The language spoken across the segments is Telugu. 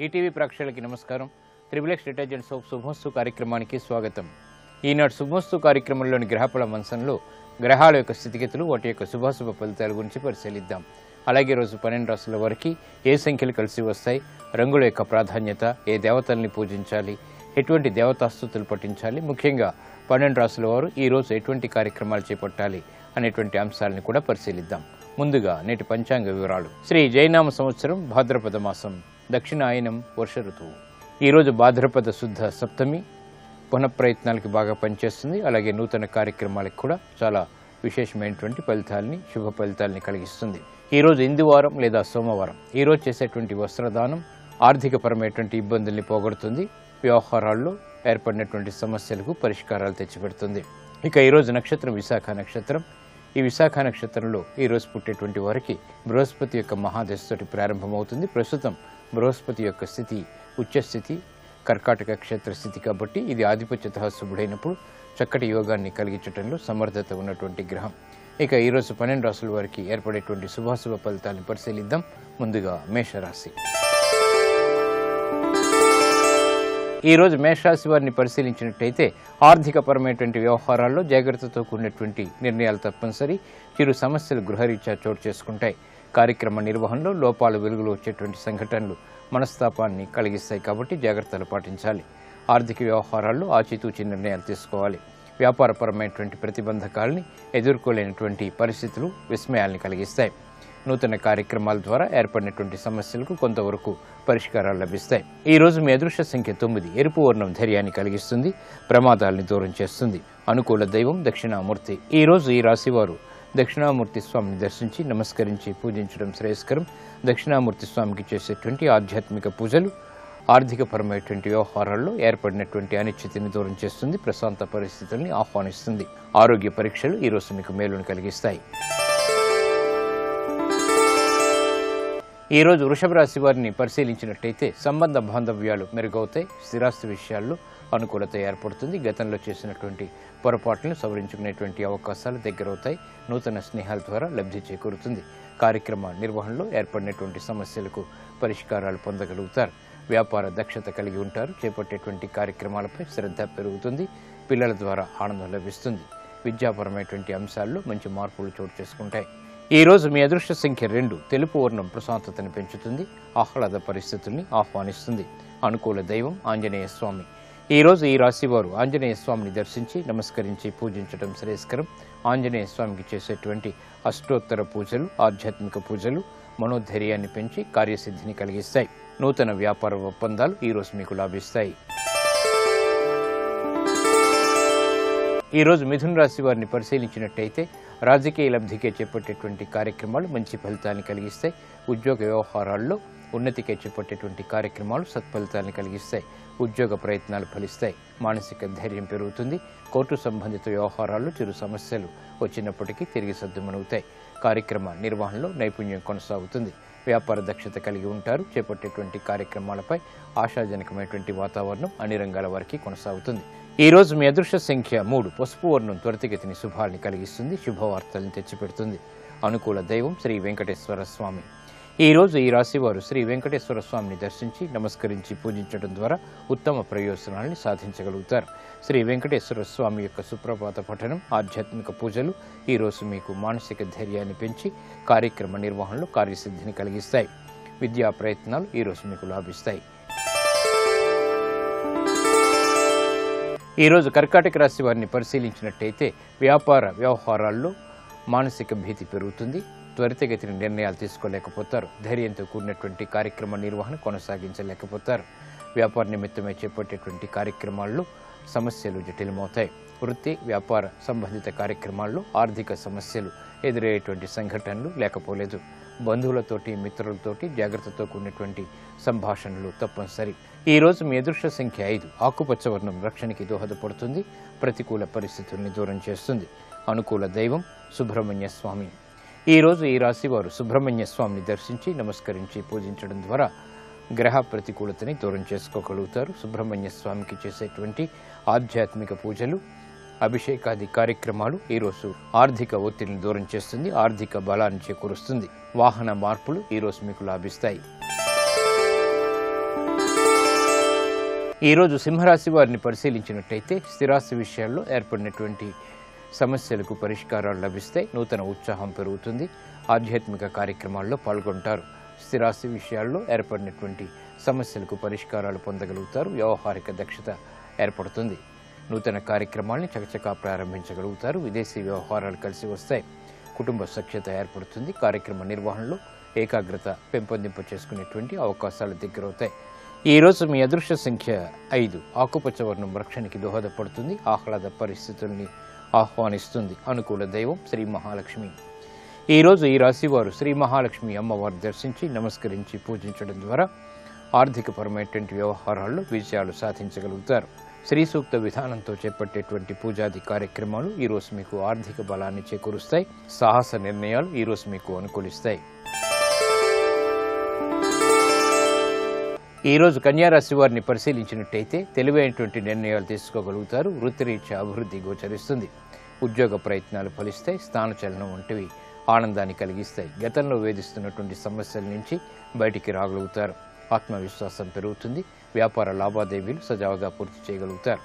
ఈటీవీ ప్రేక్షకులకి నమస్కారం. త్రిబులెక్స్ డిటర్జెంట్ సోప్ శుభమస్తు కార్యక్రమానికి స్వాగతం. ఈనాడు శుభమస్తు కార్యక్రమంలోని గ్రహఫల మంచంలో గ్రహాల యొక్క స్థితిగతులు, వాటి యొక్క శుభాశుభ ఫలితాల గురించి పరిశీలిద్దాం. అలాగే రోజు 12 రాశుల వారికి ఏ సంఖ్యలు కలిసి వస్తాయి, రంగుల యొక్క ప్రాధాన్యత, ఏ దేవతల్ని పూజించాలి, ఎటువంటి దేవతాస్తుతులు పఠించాలి, ముఖ్యంగా 12 రాశుల వారు ఈరోజు ఎటువంటి కార్యక్రమాలు చేపట్టాలి అనేటువంటి అంశాలను కూడా పరిశీలిద్దాం. ముందుగా నేటి పంచాంగ వివరాలు. శ్రీ జైనామ సంవత్సరం భాద్రపద మాసం, దక్షిణాయనం, వర్ష ఋతువు. ఈరోజు భాద్రపద శుద్ధ సప్తమి. పునఃప్రయత్నాలకి బాగా పనిచేస్తుంది. అలాగే నూతన కార్యక్రమాలకు కూడా చాలా విశేషమైనటువంటి ఫలితాలని, శుభ ఫలితాలని కలిగిస్తుంది. ఈరోజు ఇందువారం లేదా సోమవారం. ఈరోజు చేసేటువంటి వస్త్రదానం ఆర్థికపరమైనటువంటి ఇబ్బందుల్ని పోగొడుతుంది. వ్యవహారాల్లో ఏర్పడినటువంటి సమస్యలకు పరిష్కారాలు తెచ్చిపెడుతుంది. ఇక ఈరోజు నక్షత్రం విశాఖ నక్షత్రం. ఈ విశాఖ నక్షత్రంలో ఈరోజు పుట్టేటువంటి వారికి బృహస్పతి యొక్క మహాదశతోటి ప్రారంభమవుతుంది. ప్రస్తుతం బృహస్పతి యొక్క స్థితి ఉచ్చస్థితి, కర్కాటక క్షేత్ర స్థితి కాబట్టి ఇది ఆధిపత్యత శుభుడైనప్పుడు చక్కటి యోగాన్ని కలిగించడంలో సమర్థత ఉన్నటువంటి గ్రహం. ఇక ఈరోజు 12 రాశుల వారికి ఏర్పడేటువంటి శుభాశుభ ఫలితాలను పరిశీలిద్దాం. ముందుగా మేషరాశి. ఈరోజు మేషరాశి వారిని పరిశీలించినట్టయితే ఆర్థికపరమైనటువంటి వ్యవహారాల్లో జాగ్రత్తతో కూడినటువంటి నిర్ణయాలు తప్పనిసరి. చిరు సమస్యలు గృహరీత్యా చోటు చేసుకుంటాయి. కార్యక్రమ నిర్వహణలో లోపాలు వెలుగులు వచ్చేటువంటి సంఘటనలు మనస్తాపాన్ని కలిగిస్తాయి కాబట్టి జాగ్రత్తలు పాటించాలి. ఆర్థిక వ్యవహారాల్లో ఆచితూచి నిర్ణయాలు తీసుకోవాలి. వ్యాపారపరమైనటువంటి ప్రతిబంధకాలని ఎదుర్కోలేనటువంటి పరిస్థితులు విస్మయాల్ని కలిగిస్తాయి. నూతన కార్యక్రమాల ద్వారా ఏర్పడినటువంటి సమస్యలకు కొంతవరకు పరిష్కారాలు లభిస్తాయి. ఈ రోజు మీ అదృష్ట సంఖ్య 9. ఎరుపు వర్ణం ధైర్యాన్ని కలిగిస్తుంది, ప్రమాదాలని దూరం చేస్తుంది. అనుకూల దైవం దక్షిణామూర్తి. ఈ రోజు ఈ రాశివారు దక్షిణామూర్తి స్వామిని దర్శించి నమస్కరించి పూజించడం శ్రేయస్కరం. దక్షిణామూర్తి స్వామికి చేసేటువంటి ఆధ్యాత్మిక పూజలు ఆర్థికపరమైనటువంటి వ్యవహారాల్లో ఏర్పడినటువంటి అనిశ్చితిని దూరం చేస్తుంది, ప్రశాంత పరిస్థితుల్ని ఆహ్వానిస్తుంది. ఆరోగ్య పరీక్షలు ఈ రోజు మీకు మేలును కలిగిస్తాయి. ఈ రోజు వృషభ రాశి వారిని పరిశీలించినట్టయితే సంబంధ బాంధవ్యాలు మెరుగవుతాయి. స్థిరాస్తి విషయాల్లో అనుకూలత ఏర్పడుతుంది. గతంలో చేసినటువంటి పొరపాట్లను సవరించుకునేటువంటి అవకాశాలు దగ్గరవుతాయి. నూతన స్నేహాల ద్వారా లబ్ధి చేకూరుతుంది. కార్యక్రమ నిర్వహణలో ఏర్పడినటువంటి సమస్యలకు పరిష్కారాలు పొందగలుగుతారు. వ్యాపార దక్షత కలిగి ఉంటారు. చేపట్టేటువంటి కార్యక్రమాలపై శ్రద్ధ పెరుగుతుంది. పిల్లల ద్వారా ఆనందం లభిస్తుంది. విద్యాపరమైనటువంటి అంశాల్లో మంచి మార్పులు చోటు చేసుకుంటాయి. ఈ రోజు మీ అదృష్ట సంఖ్య 2. తెలుపు వర్ణం ప్రశాంతతను పెంచుతుంది, ఆహ్లాద పరిస్థితుల్ని ఆహ్వానిస్తుంది. అనుకూల దైవం ఆంజనేయ స్వామి. ఈ రోజు ఈ రాశివారు ఆంజనేయ స్వామిని దర్శించి నమస్కరించి పూజించడం శ్రేయస్కరం. ఆంజనేయ స్వామికి చేసేటువంటి అష్టోత్తర పూజలు, ఆధ్యాత్మిక పూజలు మనోధైర్యాన్ని పెంచి కార్యసిద్ధిని కలిగిస్తాయి. నూతన వ్యాపార ఒప్పందాలు ఈ రోజు మీకు లాభిస్తాయి. ఈ రోజు మిథున రాశి వారిని పరిశీలించినట్టయితే రాజకీయ లబ్ధికే చేపట్టేటువంటి కార్యక్రమాలు మంచి ఫలితాన్ని కలిగిస్తాయి. ఉద్యోగ వ్యవహారాల్లో ఉన్నతికే చేపట్టేటువంటి కార్యక్రమాలు సత్ఫలితాన్ని కలిగిస్తాయి. ఉద్యోగ ప్రయత్నాలు ఫలిస్తాయి. మానసిక ధైర్యం పెరుగుతుంది. కోర్టు సంబంధిత వ్యవహారాల్లో చిరు సమస్యలు వచ్చినప్పటికీ తిరిగి సద్దుమణుగుతాయి. కార్యక్రమ నిర్వహణలో నైపుణ్యం కొనసాగుతుంది. వ్యాపార దక్షత కలిగి ఉంటారు. చేపట్టేటువంటి కార్యక్రమాలపై ఆశాజనకమైనటువంటి వాతావరణం అన్ని రంగాల వారికి కొనసాగుతుంది. ఈ రోజు మీ అదృష్ట సంఖ్య 3. పసుపు వర్ణం త్వరితగతిని శుభాల్ని కలిగిస్తుంది, శుభవార్తల్ని తెచ్చిపెడుతుంది. అనుకూల దైవం శ్రీ వెంకటేశ్వర స్వామి. ఈ రోజు ఈ రాశివారు శ్రీ వెంకటేశ్వర స్వామిని దర్శించి నమస్కరించి పూజించడం ద్వారా ఉత్తమ ప్రయోజనాల్ని సాధించగలుగుతారు. శ్రీ వెంకటేశ్వర స్వామి యొక్క సుప్రభాత పఠనం, ఆధ్యాత్మిక పూజలు ఈ రోజు మీకు మానసిక ధైర్యాన్ని పెంచి కార్యక్రమ నిర్వహణలో కార్యసిద్ధిని కలిగిస్తాయి. విద్యా ప్రయత్నాలు ఈ రోజు మీకు లాభిస్తాయి. ఈ రోజు కర్కాటక రాశి వారిని పరిశీలించినట్టయితే వ్యాపార వ్యవహారాల్లో మానసిక భీతి పెరుగుతుంది. త్వరితగతిన నిర్ణయాలు తీసుకోలేకపోతారు. ధైర్యంతో కూడినటువంటి కార్యక్రమ నిర్వహణ కొనసాగించలేకపోతారు. వ్యాపార నిమిత్తమై చేపట్టేటువంటి కార్యక్రమాల్లో సమస్యలు జటిలమవుతాయి. వృత్తి వ్యాపార సంబంధిత కార్యక్రమాల్లో ఆర్థిక సమస్యలు ఎదురయ్యేటువంటి సంఘటనలు లేకపోలేదు. బంధువులతోటి, మిత్రులతోటి జాగ్రత్తతో కూడినటువంటి సంభాషణలు తప్పనిసరి. ఈ రోజు మీ అదృష్ట సంఖ్య 5. ఆకుపచ్చ వర్ణం రక్షణకి దోహదపడుతుంది, ప్రతికూల పరిస్థితుల్ని దూరం చేస్తుంది. అనుకూల దైవం సుబ్రహ్మణ్య స్వామి. ఈ రోజు ఈ రాశివారు సుబ్రహ్మణ్య స్వామిని దర్శించి నమస్కరించి పూజించడం ద్వారా గ్రహ ప్రతికూలతని దూరం చేసుకోగలుగుతారు. సుబ్రహ్మణ్య స్వామికి చేసేటువంటి ఆధ్యాత్మిక పూజలు, అభిషేకాది కార్యక్రమాలు ఈరోజు ఆర్థిక ఒత్తిడిని దూరం చేస్తుంది, ఆర్థిక బలాన్ని చేకూరుస్తుంది. వాహన మార్పులు ఈరోజు మీకు లాభిస్తాయి. ఈరోజు సింహరాశి వారిని పరిశీలించినట్టయితే స్థిరాస్తి విషయాల్లో ఏర్పడినటువంటి సమస్యలకు పరిష్కారాలు లభిస్తాయి. నూతన ఉత్సాహం పెరుగుతుంది. ఆధ్యాత్మిక కార్యక్రమాల్లో పాల్గొంటారు. స్థిరాస్తి విషయాల్లో ఏర్పడినటువంటి సమస్యలకు పరిష్కారాలు పొందగలుగుతారు. వ్యవహారిక దక్షత ఏర్పడుతుంది. నూతన కార్యక్రమాల్ని చకచకా ప్రారంభించగలుగుతారు. విదేశీ వ్యవహారాలు కలిసి వస్తాయి. కుటుంబ సఖ్యత ఏర్పడుతుంది. కార్యక్రమ నిర్వహణలో ఏకాగ్రత పెంపొందింప చేసుకునేటువంటి అవకాశాలు దగ్గరవుతాయి. ఈరోజు మీ అదృష్ట సంఖ్య 5. ఆకుపచ్చ వర్ణం రక్షణకి దోహదపడుతుంది. ఆహ్లాద పరిస్థితుల్ని ఆహ్వానిస్తుంది. అనుకూల దైవం శ్రీ మహాలక్ష్మి. ఈరోజు ఈ రాశి వారు శ్రీ మహాలక్ష్మి అమ్మవారిని దర్శించి నమస్కరించి పూజించడం ద్వారా ఆర్థికపరమైనటువంటి వ్యవహారాల్లో విజయాలు సాధించగలుగుతారు. శ్రీ సూక్త విధానంతో చేపట్టేటువంటి పూజాది కార్యక్రమాలు ఈరోజు మీకు ఆర్థిక బలాన్ని చేకూరుస్తాయి. సాహస నిర్ణయాలు ఈరోజు మీకు అనుకూలిస్తాయి. ఈరోజు కన్యారాశి వారిని పరిశీలించినట్టయితే తెలివైనటువంటి నిర్ణయాలు తీసుకోగలుగుతారు. వృత్తిరీత్యా అభివృద్ధి గోచరిస్తుంది. ఉద్యోగ ప్రయత్నాలు ఫలిస్తాయి. స్థానచలనం వంటివి ఆనందాన్ని కలిగిస్తాయి. గతంలో వేధిస్తున్నటువంటి సమస్యల నుంచి బయటికి రాగలుగుతారు. ఆత్మవిశ్వాసం పెరుగుతుంది. వ్యాపార లావాదేవీలు సజావుగా పూర్తి చేయగలుగుతారు.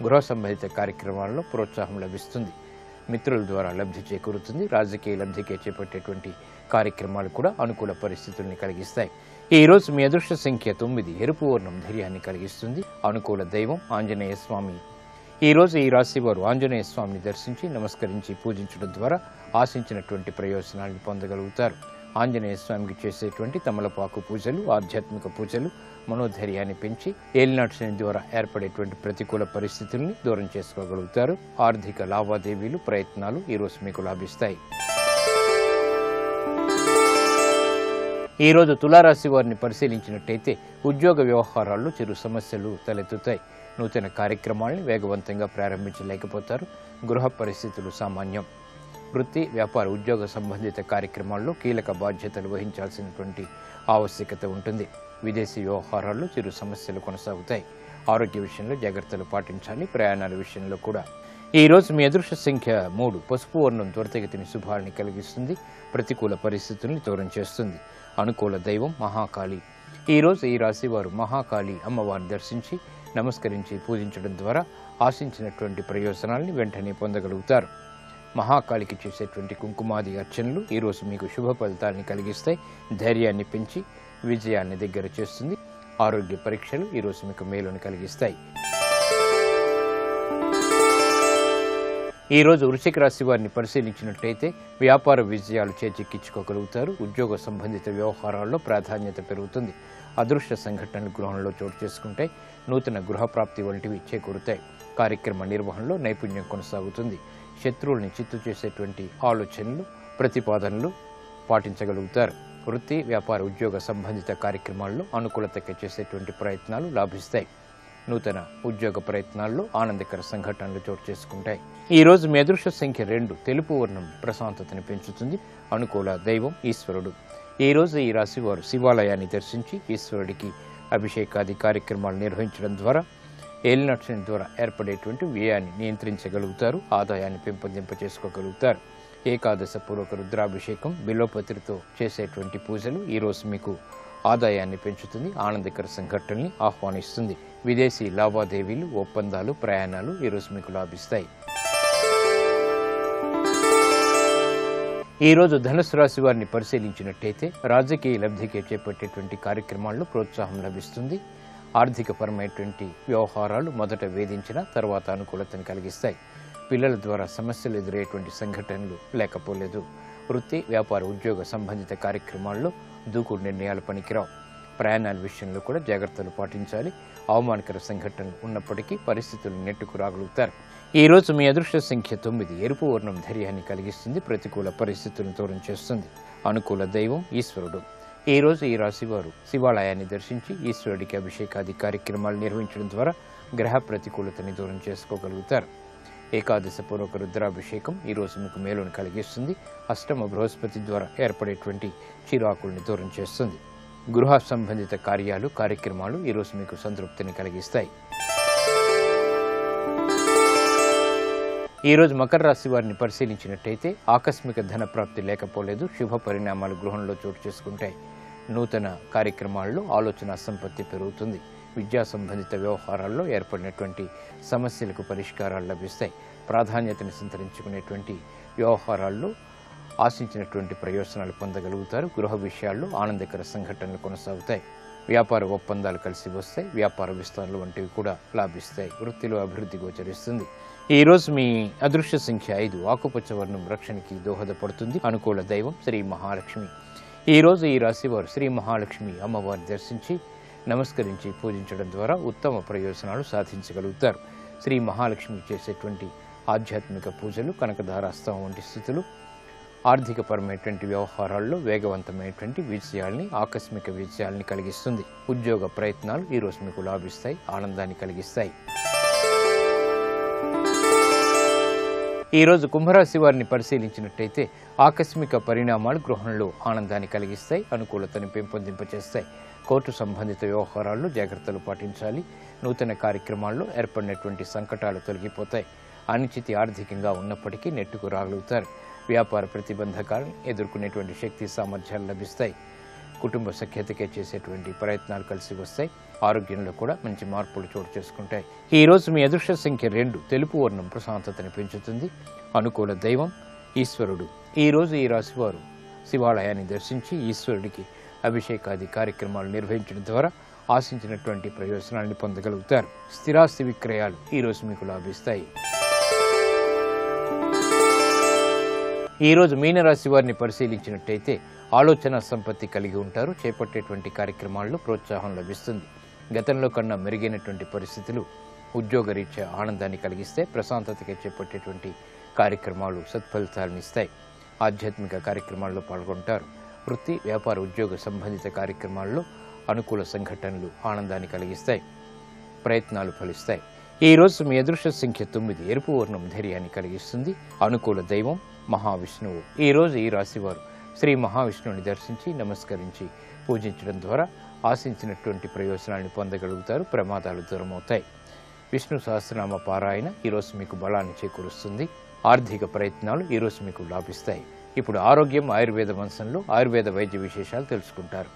గృహ సంబంధిత కార్యక్రమాల్లో ప్రోత్సాహం లభిస్తుంది. మిత్రుల ద్వారా లబ్ధి చేకూరుతుంది. రాజకీయ లబ్ధికే చేపట్టేటువంటి కార్యక్రమాలు కూడా అనుకూల పరిస్థితుల్ని కలిగిస్తాయి. ఈరోజు మీ అదృష్ట సంఖ్య 9. ఎరుపు వర్ణం ధైర్యాన్ని కలిగిస్తుంది. అనుకూల దైవం ఆంజనేయ స్వామి. ఈరోజు ఈ రాశి వారు ఆంజనేయ స్వామిని దర్శించి నమస్కరించి పూజించడం ద్వారా ఆశించినటువంటి ప్రయోజనాలను పొందగలుగుతారు. ఆంజనేయ స్వామికి చేసేటువంటి తమలపాకు పూజలు, ఆధ్యాత్మిక పూజలు మనోధైర్యాన్ని పెంచి ఏలినాటి శని ద్వారా ఏర్పడేటువంటి ప్రతికూల పరిస్థితుల్ని దూరం చేసుకోగలుగుతారు. ఆర్థిక లావాదేవీలు ప్రయత్నాలు ఈరోజు మీకు లాభిస్తాయి. ఈరోజు తులారాశి వారిని పరిశీలించినట్టయితే ఉద్యోగ వ్యవహారాల్లో చిరు సమస్యలు తలెత్తుతాయి. నూతన కార్యక్రమాలను వేగవంతంగా ప్రారంభించలేకపోతారు. గృహ పరిస్థితులు సామాన్యం. వృత్తి, వ్యాపార, ఉద్యోగ సంబంధిత కార్యక్రమాల్లో కీలక బాధ్యతలు వహించాల్సినటువంటి ఆవశ్యకత ఉంటుంది. విదేశీ వ్యవహారాల్లో చిరు సమస్యలు కొనసాగుతాయి. ఆరోగ్య విషయంలో జాగ్రత్తలు పాటించాలి. ప్రయాణాల విషయంలో కూడా. ఈరోజు మీ అదృష్ట సంఖ్య 3. పసుపు వర్ణం త్వరితగతిని శుభాలని కలిగిస్తుంది. ప్రతికూల పరిస్థితుల్ని దూరం చేస్తుంది. అనుకూల దైవం మహాకాళి. ఈరోజు ఈ రాశి వారు మహాకాళి అమ్మవారిని దర్శించి నమస్కరించి పూజించడం ద్వారా ఆశించినటువంటి ప్రయోజనాల్ని వెంటనే పొందగలుగుతారు. మహాకాళికి చేసేటువంటి కుంకుమాది అర్చనలు ఈరోజు మీకు శుభ ఫలితాలని కలిగిస్తాయి. ధైర్యాన్ని పెంచి విజయాన్ని దగ్గర చేస్తుంది. ఆరోగ్య పరీక్షలు ఈరోజు మీకు మేలుని కలిగిస్తాయి. ఈరోజు వృశ్చిక రాశి వారిని పరిశీలించినట్టయితే వ్యాపార విజయాలు చేజిక్కించుకోగలుగుతారు. ఉద్యోగ సంబంధిత వ్యవహారాల్లో ప్రాధాన్యత పెరుగుతుంది. అదృష్ట సంఘటనలు గృహంలో చోటు చేసుకుంటాయి. నూతన గృహప్రాప్తి వంటివి చేకూరుతాయి. కార్యక్రమ నిర్వహణలో నైపుణ్యం కొనసాగుతుంది. శత్రువుల్ని చిత్తు చేసేటువంటి ఆలోచనలు, ప్రతిపాదనలు పాటించగలుగుతారు. వృత్తి, వ్యాపార, ఉద్యోగ సంబంధిత కార్యక్రమాల్లో అనుకూలతకి చేసేటువంటి ప్రయత్నాలు లాభిస్తాయి. నూతన ఉద్యోగ ప్రయత్నాల్లో ఆనందకర సంఘటనలు చోటు చేసుకుంటాయి. ఈరోజు మీ అదృష్ట సంఖ్య 2. తెలుపు వర్ణం ప్రశాంతతని పెంచుతుంది. అనుకూల దైవం ఈశ్వరుడు. ఈరోజు ఈ రాశి వారు శివాలయాన్ని దర్శించి ఈశ్వరుడికి అభిషేకాది కార్యక్రమాలు నిర్వహించడం ద్వారా ఏలినాటి శని ద్వారా ఏర్పడేటువంటి వ్యయాన్ని నియంత్రించగలుగుతారు. ఆదాయాన్ని పెంపొందింప చేసుకోగలుగుతారు. ఏకాదశ పూర్వక రుద్రాభిషేకం, బిల్వపత్రితో చేసేటువంటి పూజలు ఈరోజు మీకు ఆదాయాన్ని పెంచుతుంది. ఆనందకర సంఘటనల్ని ఆహ్వానిస్తుంది. విదేశీ లావాదేవీలు, ఒప్పందాలు, ప్రయాణాలు ఈరోజు మీకు లాభిస్తాయి. ఈరోజు ధనుసు రాశి వారిని పరిశీలించినట్టయితే రాజకీయ లబ్ధికి చేపట్టేటువంటి కార్యక్రమాల్లో ప్రోత్సాహం లభిస్తుంది. ఆర్థికపరమైనటువంటి వ్యవహారాలు మొదట వేధించిన తర్వాత అనుకూలతను కలిగిస్తాయి. పిల్లల ద్వారా సమస్యలు ఎదురయ్యేటువంటి సంఘటనలు లేకపోలేదు. వృత్తి, వ్యాపార, ఉద్యోగ సంబంధిత కార్యక్రమాల్లో దూకుడు నిర్ణయాలు పనికిరావు. ప్రయాణాల విషయంలో కూడా జాగ్రత్తలు పాటించాలి. అవమానకర సంఘటనలు ఉన్నప్పటికీ పరిస్థితులు నెట్టుకు రాగలుగుతారు. ఈరోజు మీ అదృష్ట సంఖ్య 9. ఎరుపు వర్ణం ధైర్యాన్ని కలిగిస్తుంది. ప్రతికూల పరిస్థితులను దూరం చేస్తుంది. అనుకూల దైవం ఈశ్వరుడు. ఈరోజు ఈ రాశి వారు శివాలయాన్ని దర్శించి ఈశ్వరుడికి అభిషేకాది కార్యక్రమాలు నిర్వహించడం ద్వారా గ్రహ ప్రతికూలతని దూరం చేసుకోగలుగుతారు. ఏకాదశ పూర్వక రుద్రాభిషేకం ఈరోజు మీకు మేలును కలిగిస్తుంది. అష్టమ బృహస్పతి ద్వారా ఏర్పడేటువంటి చిరాకుల్ని దూరం చేస్తుంది. గృహ సంబంధిత కార్యాలు, కార్యక్రమాలు ఈరోజు మీకు సంతృప్తిని కలిగిస్తాయి. ఈరోజు మకర రాశి వారిని పరిశీలించినట్టయితే ఆకస్మిక ధన ప్రాప్తి లేకపోలేదు. శుభ పరిణామాలు గృహంలో చోటు చేసుకుంటాయి. నూతన కార్యక్రమాల్లో ఆలోచన సంపత్తి పెరుగుతుంది. విద్యా సంబంధిత వ్యవహారాల్లో ఏర్పడినటువంటి సమస్యలకు పరిష్కారాలు లభిస్తాయి. ప్రాధాన్యతను సంతరించుకునేటువంటి వ్యవహారాల్లో ఆశించినటువంటి ప్రయోజనాలు పొందగలుగుతారు. గృహ విషయాల్లో ఆనందకర సంఘటనలు కొనసాగుతాయి. వ్యాపార ఒప్పందాలు కలిసి వస్తాయి. వ్యాపార విస్తరణలు వంటివి కూడా లాభిస్తాయి. వృత్తిలో అభివృద్ధి గోచరిస్తుంది. ఈరోజు మీ అదృశ్య సంఖ్య 5. ఆకుపచ్చ వర్ణం రక్షణకి దోహదపడుతుంది. అనుకూల దైవం శ్రీ మహాలక్ష్మి. ఈరోజు ఈ రాశి వారు శ్రీ మహాలక్ష్మి అమ్మవారిని దర్శించి నమస్కరించి పూజించడం ద్వారా ఉత్తమ ప్రయోజనాలు సాధించగలుగుతారు. శ్రీ మహాలక్ష్మి చేసేటువంటి ఆధ్యాత్మిక పూజలు, కనకధారాస్తం వంటి స్థితులు ఆర్థికపరమైనటువంటి వ్యవహారాల్లో వేగవంతమైనటువంటి విజయాల్ని, ఆకస్మిక విజయాల్ని కలిగిస్తుంది. ఉద్యోగ ప్రయత్నాలు ఈరోజు మీకు లాభిస్తాయి, ఆనందాన్ని కలిగిస్తాయి. ఈరోజు కుంభరాశి వారిని పరిశీలించినట్టయితే ఆకస్మిక పరిణామాలు గృహంలో ఆనందాన్ని కలిగిస్తాయి, అనుకూలతను పెంపొందింపచేస్తాయి. కోర్టు సంబంధిత వ్యవహారాల్లో జాగ్రత్తలు పాటించాలి. నూతన కార్యక్రమాల్లో ఏర్పడినటువంటి సంకటాలు తొలగిపోతాయి. అనిశ్చితి ఆర్థికంగా ఉన్నప్పటికీ నెట్టుకు రాగలుగుతారు. వ్యాపార ప్రతిబంధకాలను ఎదుర్కొనేటువంటి శక్తి సామర్థ్యాలు లభిస్తాయి. కుటుంబ సఖ్యతకే చేసేటువంటి ప్రయత్నాలు కలిసి వస్తాయి. ఆరోగ్యంలో కూడా మంచి మార్పులు చోటు చేసుకుంటాయి. ఈరోజు మీ అదృష్ట సంఖ్య 2. తెలుపు వర్ణం ప్రశాంతతను పెంచుతుంది. అనుకూల దైవం ఈశ్వరుడు. ఈరోజు ఈ రాశివారు శివాలయాన్ని దర్శించి ఈశ్వరుడికి అభిషేకాది కార్యక్రమాలు నిర్వహించడం ద్వారా ఆశించినటువంటి ప్రయోజనాన్ని పొందగలుగుతారు. స్థిరాస్తి విక్రయాలు ఈరోజు మీకు లాభిస్తాయి. ఈరోజు మీనరాశి వారిని పరిశీలించినట్టయితే ఆలోచన సంపత్తి కలిగి ఉంటారు. చేపట్టేటువంటి కార్యక్రమాల్లో ప్రోత్సాహం లభిస్తుంది. గతంలో కన్నా మెరుగైనటువంటి పరిస్థితులు ఉద్యోగరీత్యా ఆనందాన్ని కలిగిస్తే ప్రశాంతతగా చేపట్టేటువంటి కార్యక్రమాలు సత్ఫలితాలను ఇస్తాయి. ఆధ్యాత్మిక కార్యక్రమాల్లో పాల్గొంటారు. వృత్తి, వ్యాపార, ఉద్యోగ సంబంధిత కార్యక్రమాల్లో అనుకూల సంఘటనలు ఆనందాన్ని కలిగిస్తాయి. ప్రయత్నాలు ఫలిస్తాయి. ఈరోజు మీ అదృష్ట సంఖ్య 9. ఎరుపు వర్ణం ధైర్యాన్ని కలిగిస్తుంది. అనుకూల దైవం మహావిష్ణువు. ఈరోజు ఈ రాశివారు శ్రీ మహావిష్ణువుని దర్శించి నమస్కరించి పూజించడం ద్వారా ఆశించినటువంటి ప్రయోజనాన్ని పొందగలుగుతారు. ప్రమాదాలు దూరమవుతాయి. విష్ణు సహస్రనామ పారాయణ ఈరోజు మీకు బలాన్ని చేకూరుస్తుంది. ఆర్థిక ప్రయత్నాలు ఈరోజు మీకు లాభిస్తాయి. ఇప్పుడు ఆరోగ్యం, ఆయుర్వేద వంశంలో ఆయుర్వేద వైద్య విశేషాలు తెలుసుకుంటారు.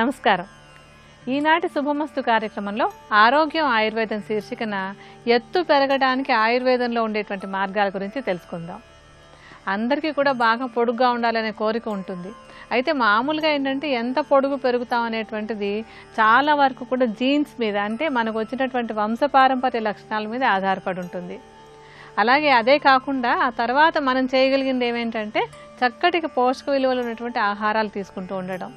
నమస్కారం. ఈనాటి శుభమస్తు కార్యక్రమంలో ఆరోగ్యం ఆయుర్వేదం శీర్షికన ఎత్తు పెరగడానికి ఆయుర్వేదంలో ఉండేటువంటి మార్గాల గురించి తెలుసుకుందాం. అందరికీ కూడా బాగా పొడుగ్గా ఉండాలనే కోరిక ఉంటుంది. అయితే మామూలుగా ఏంటంటే ఎంత పొడుగు పెరుగుతాం అనేటువంటిది చాలా వరకు కూడా జీన్స్ మీద, అంటే మనకు వచ్చినటువంటి వంశపారంపర్య లక్షణాల మీద ఆధారపడి ఉంటుంది. అలాగే అదే కాకుండా ఆ తర్వాత మనం చేయగలిగింది ఏమేంటంటే చక్కటి పోషక విలువలు ఉన్నటువంటి ఆహారాలు తీసుకుంటూ ఉండడం.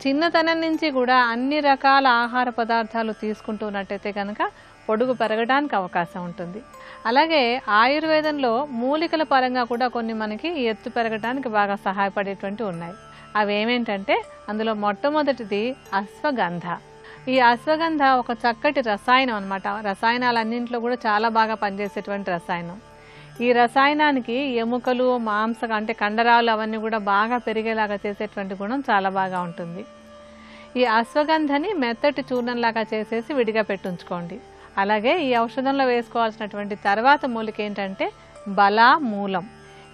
చిన్నతనం నుంచి కూడా అన్ని రకాల ఆహార పదార్థాలు తీసుకుంటూ ఉన్నట్టయితే కనుక పొడుగు పెరగడానికి అవకాశం ఉంటుంది. అలాగే ఆయుర్వేదంలో మూలికల పరంగా కూడా కొన్ని మనకి ఎత్తు పెరగడానికి బాగా సహాయపడేటువంటి ఉన్నాయి. అవి ఏమేంటంటే అందులో మొట్టమొదటిది అశ్వగంధ. ఈ అశ్వగంధ ఒక చక్కటి రసాయనం అన్నమాట. రసాయనాలన్నింటిలో కూడా చాలా బాగా పనిచేసేటువంటి రసాయనం. ఈ రసాయనానికి ఎముకలు, మాంసం అంటే కండరాలు అవన్నీ కూడా బాగా పెరిగేలాగా చేసేటువంటి గుణం చాలా బాగా ఉంటుంది. ఈ అశ్వగంధని మెత్తటి చూర్ణంలాగా చేసేసి విడిగా పెట్టుంచుకోండి. అలాగే ఈ ఔషధంలో వేసుకోవాల్సినటువంటి తర్వాత మూలిక ఏంటంటే బల మూలం.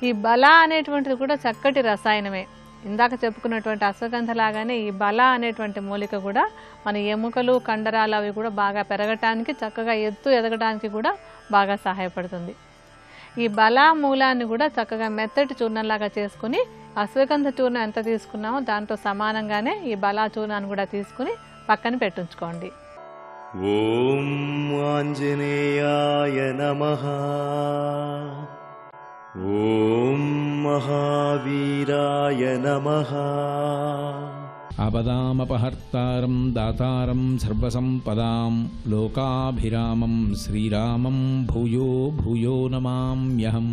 ఈ బల అనేటువంటిది కూడా చక్కటి రసాయనమే. ఇందాక చెప్పుకున్నటువంటి అశ్వగంధ లాగానే ఈ బల అనేటువంటి మూలిక కూడా మన ఎముకలు, కండరాలు అవి కూడా బాగా పెరగటానికి, చక్కగా ఎత్తు ఎదగడానికి కూడా బాగా సహాయపడుతుంది. ఈ బల మూలాన్ని కూడా చక్కగా మెత్తటి చూర్ణంలాగా చేసుకుని అశ్వగంధ చూర్ణం ఎంత తీసుకున్నామో దాంతో సమానంగానే ఈ బలా చూర్ణాన్ని కూడా తీసుకుని పక్కన పెట్టుంచుకోండి. ఓం ఆంజనేయాయ నమః. ఓం మహావీరాయ నమః. ఆపదామపహర్తారం దాతారం సర్వసంపదాం లోకాభిరామం శ్రీరామం భూయో భూయో నమామ్యహం.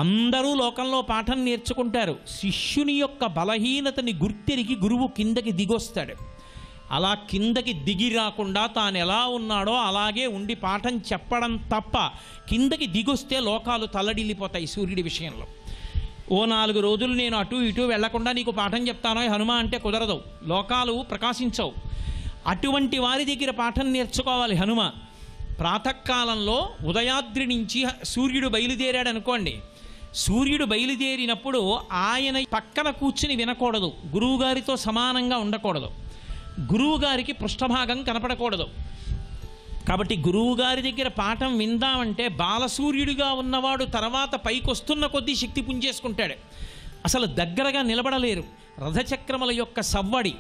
అందరూ లోకంలో పాఠం నేర్చుకుంటారు. శిష్యుని యొక్క బలహీనతని గుర్తెరిగి గురువు కిందకి దిగొస్తాడు. అలా కిందకి దిగి రాకుండా తాను ఎలా ఉన్నాడో అలాగే ఉండి పాఠం చెప్పడం తప్ప కిందకి దిగొస్తే లోకాలు తల్లడిల్లిపోతాయి. సూర్యుడి విషయంలో ఓ 4 రోజులు నేను అటు ఇటు వెళ్లకుండా నీకు పాఠం చెప్తానో హనుమ అంటే కుదరదు. లోకాలు ప్రకాశించవు. అటువంటి వారి దగ్గర పాఠం నేర్చుకోవాలి హనుమ. ప్రాతకాలంలో ఉదయాద్రి నుంచి సూర్యుడు బయలుదేరాడు అనుకోండి, సూర్యుడు బయలుదేరినప్పుడు ఆయన పక్కన కూర్చుని వినకూడదు, గురువుగారితో సమానంగా ఉండకూడదు, గురువుగారికి పృష్ఠభాగం కనపడకూడదు. కాబట్టి గురువుగారి దగ్గర పాఠం విందామంటే బాలసూర్యుడిగా ఉన్నవాడు తర్వాత పైకొస్తున్న కొద్దీ శక్తి పుంజేసుకుంటాడు. అసలు దగ్గరగా నిలబడలేరు. రథచక్రముల యొక్క సవ్వడి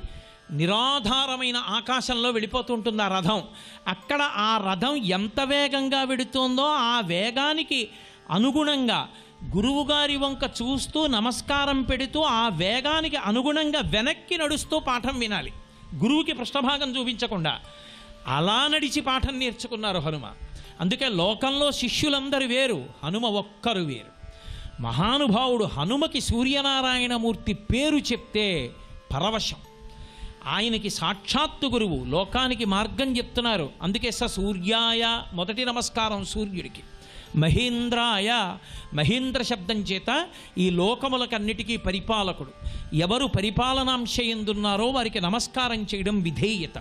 నిరాధారమైన ఆకాశంలో వెళ్ళిపోతుంటుంది ఆ రథం. అక్కడ ఆ రథం ఎంత వేగంగా వెడుతుందో ఆ వేగానికి అనుగుణంగా గురువుగారి వంక చూస్తూ నమస్కారం పెడుతూ ఆ వేగానికి అనుగుణంగా వెనక్కి నడుస్తూ పాఠం వినాలి, గురువుకి పృష్ఠభాగం చూపించకుండా. అలా నడిచి పాఠం నేర్చుకున్నారు హనుమ. అందుకే లోకంలో శిష్యులందరూ వేరు, హనుమ ఒక్కరు వేరు. మహానుభావుడు హనుమకి సూర్యనారాయణమూర్తి పేరు చెప్తే పరవశం. ఆయనకి సాక్షాత్తు గురువు, లోకానికి మార్గం చెప్తున్నారు. అందుకే సూర్యాయ మొదటి నమస్కారం సూర్యుడికి. మహేంద్రాయ, మహేంద్ర శబ్దం చేత ఈ లోకములకన్నిటికీ పరిపాలకుడు. ఎవరు పరిపాలనాంశ ఎందున్నారో వారికి నమస్కారం చేయడం విధేయత.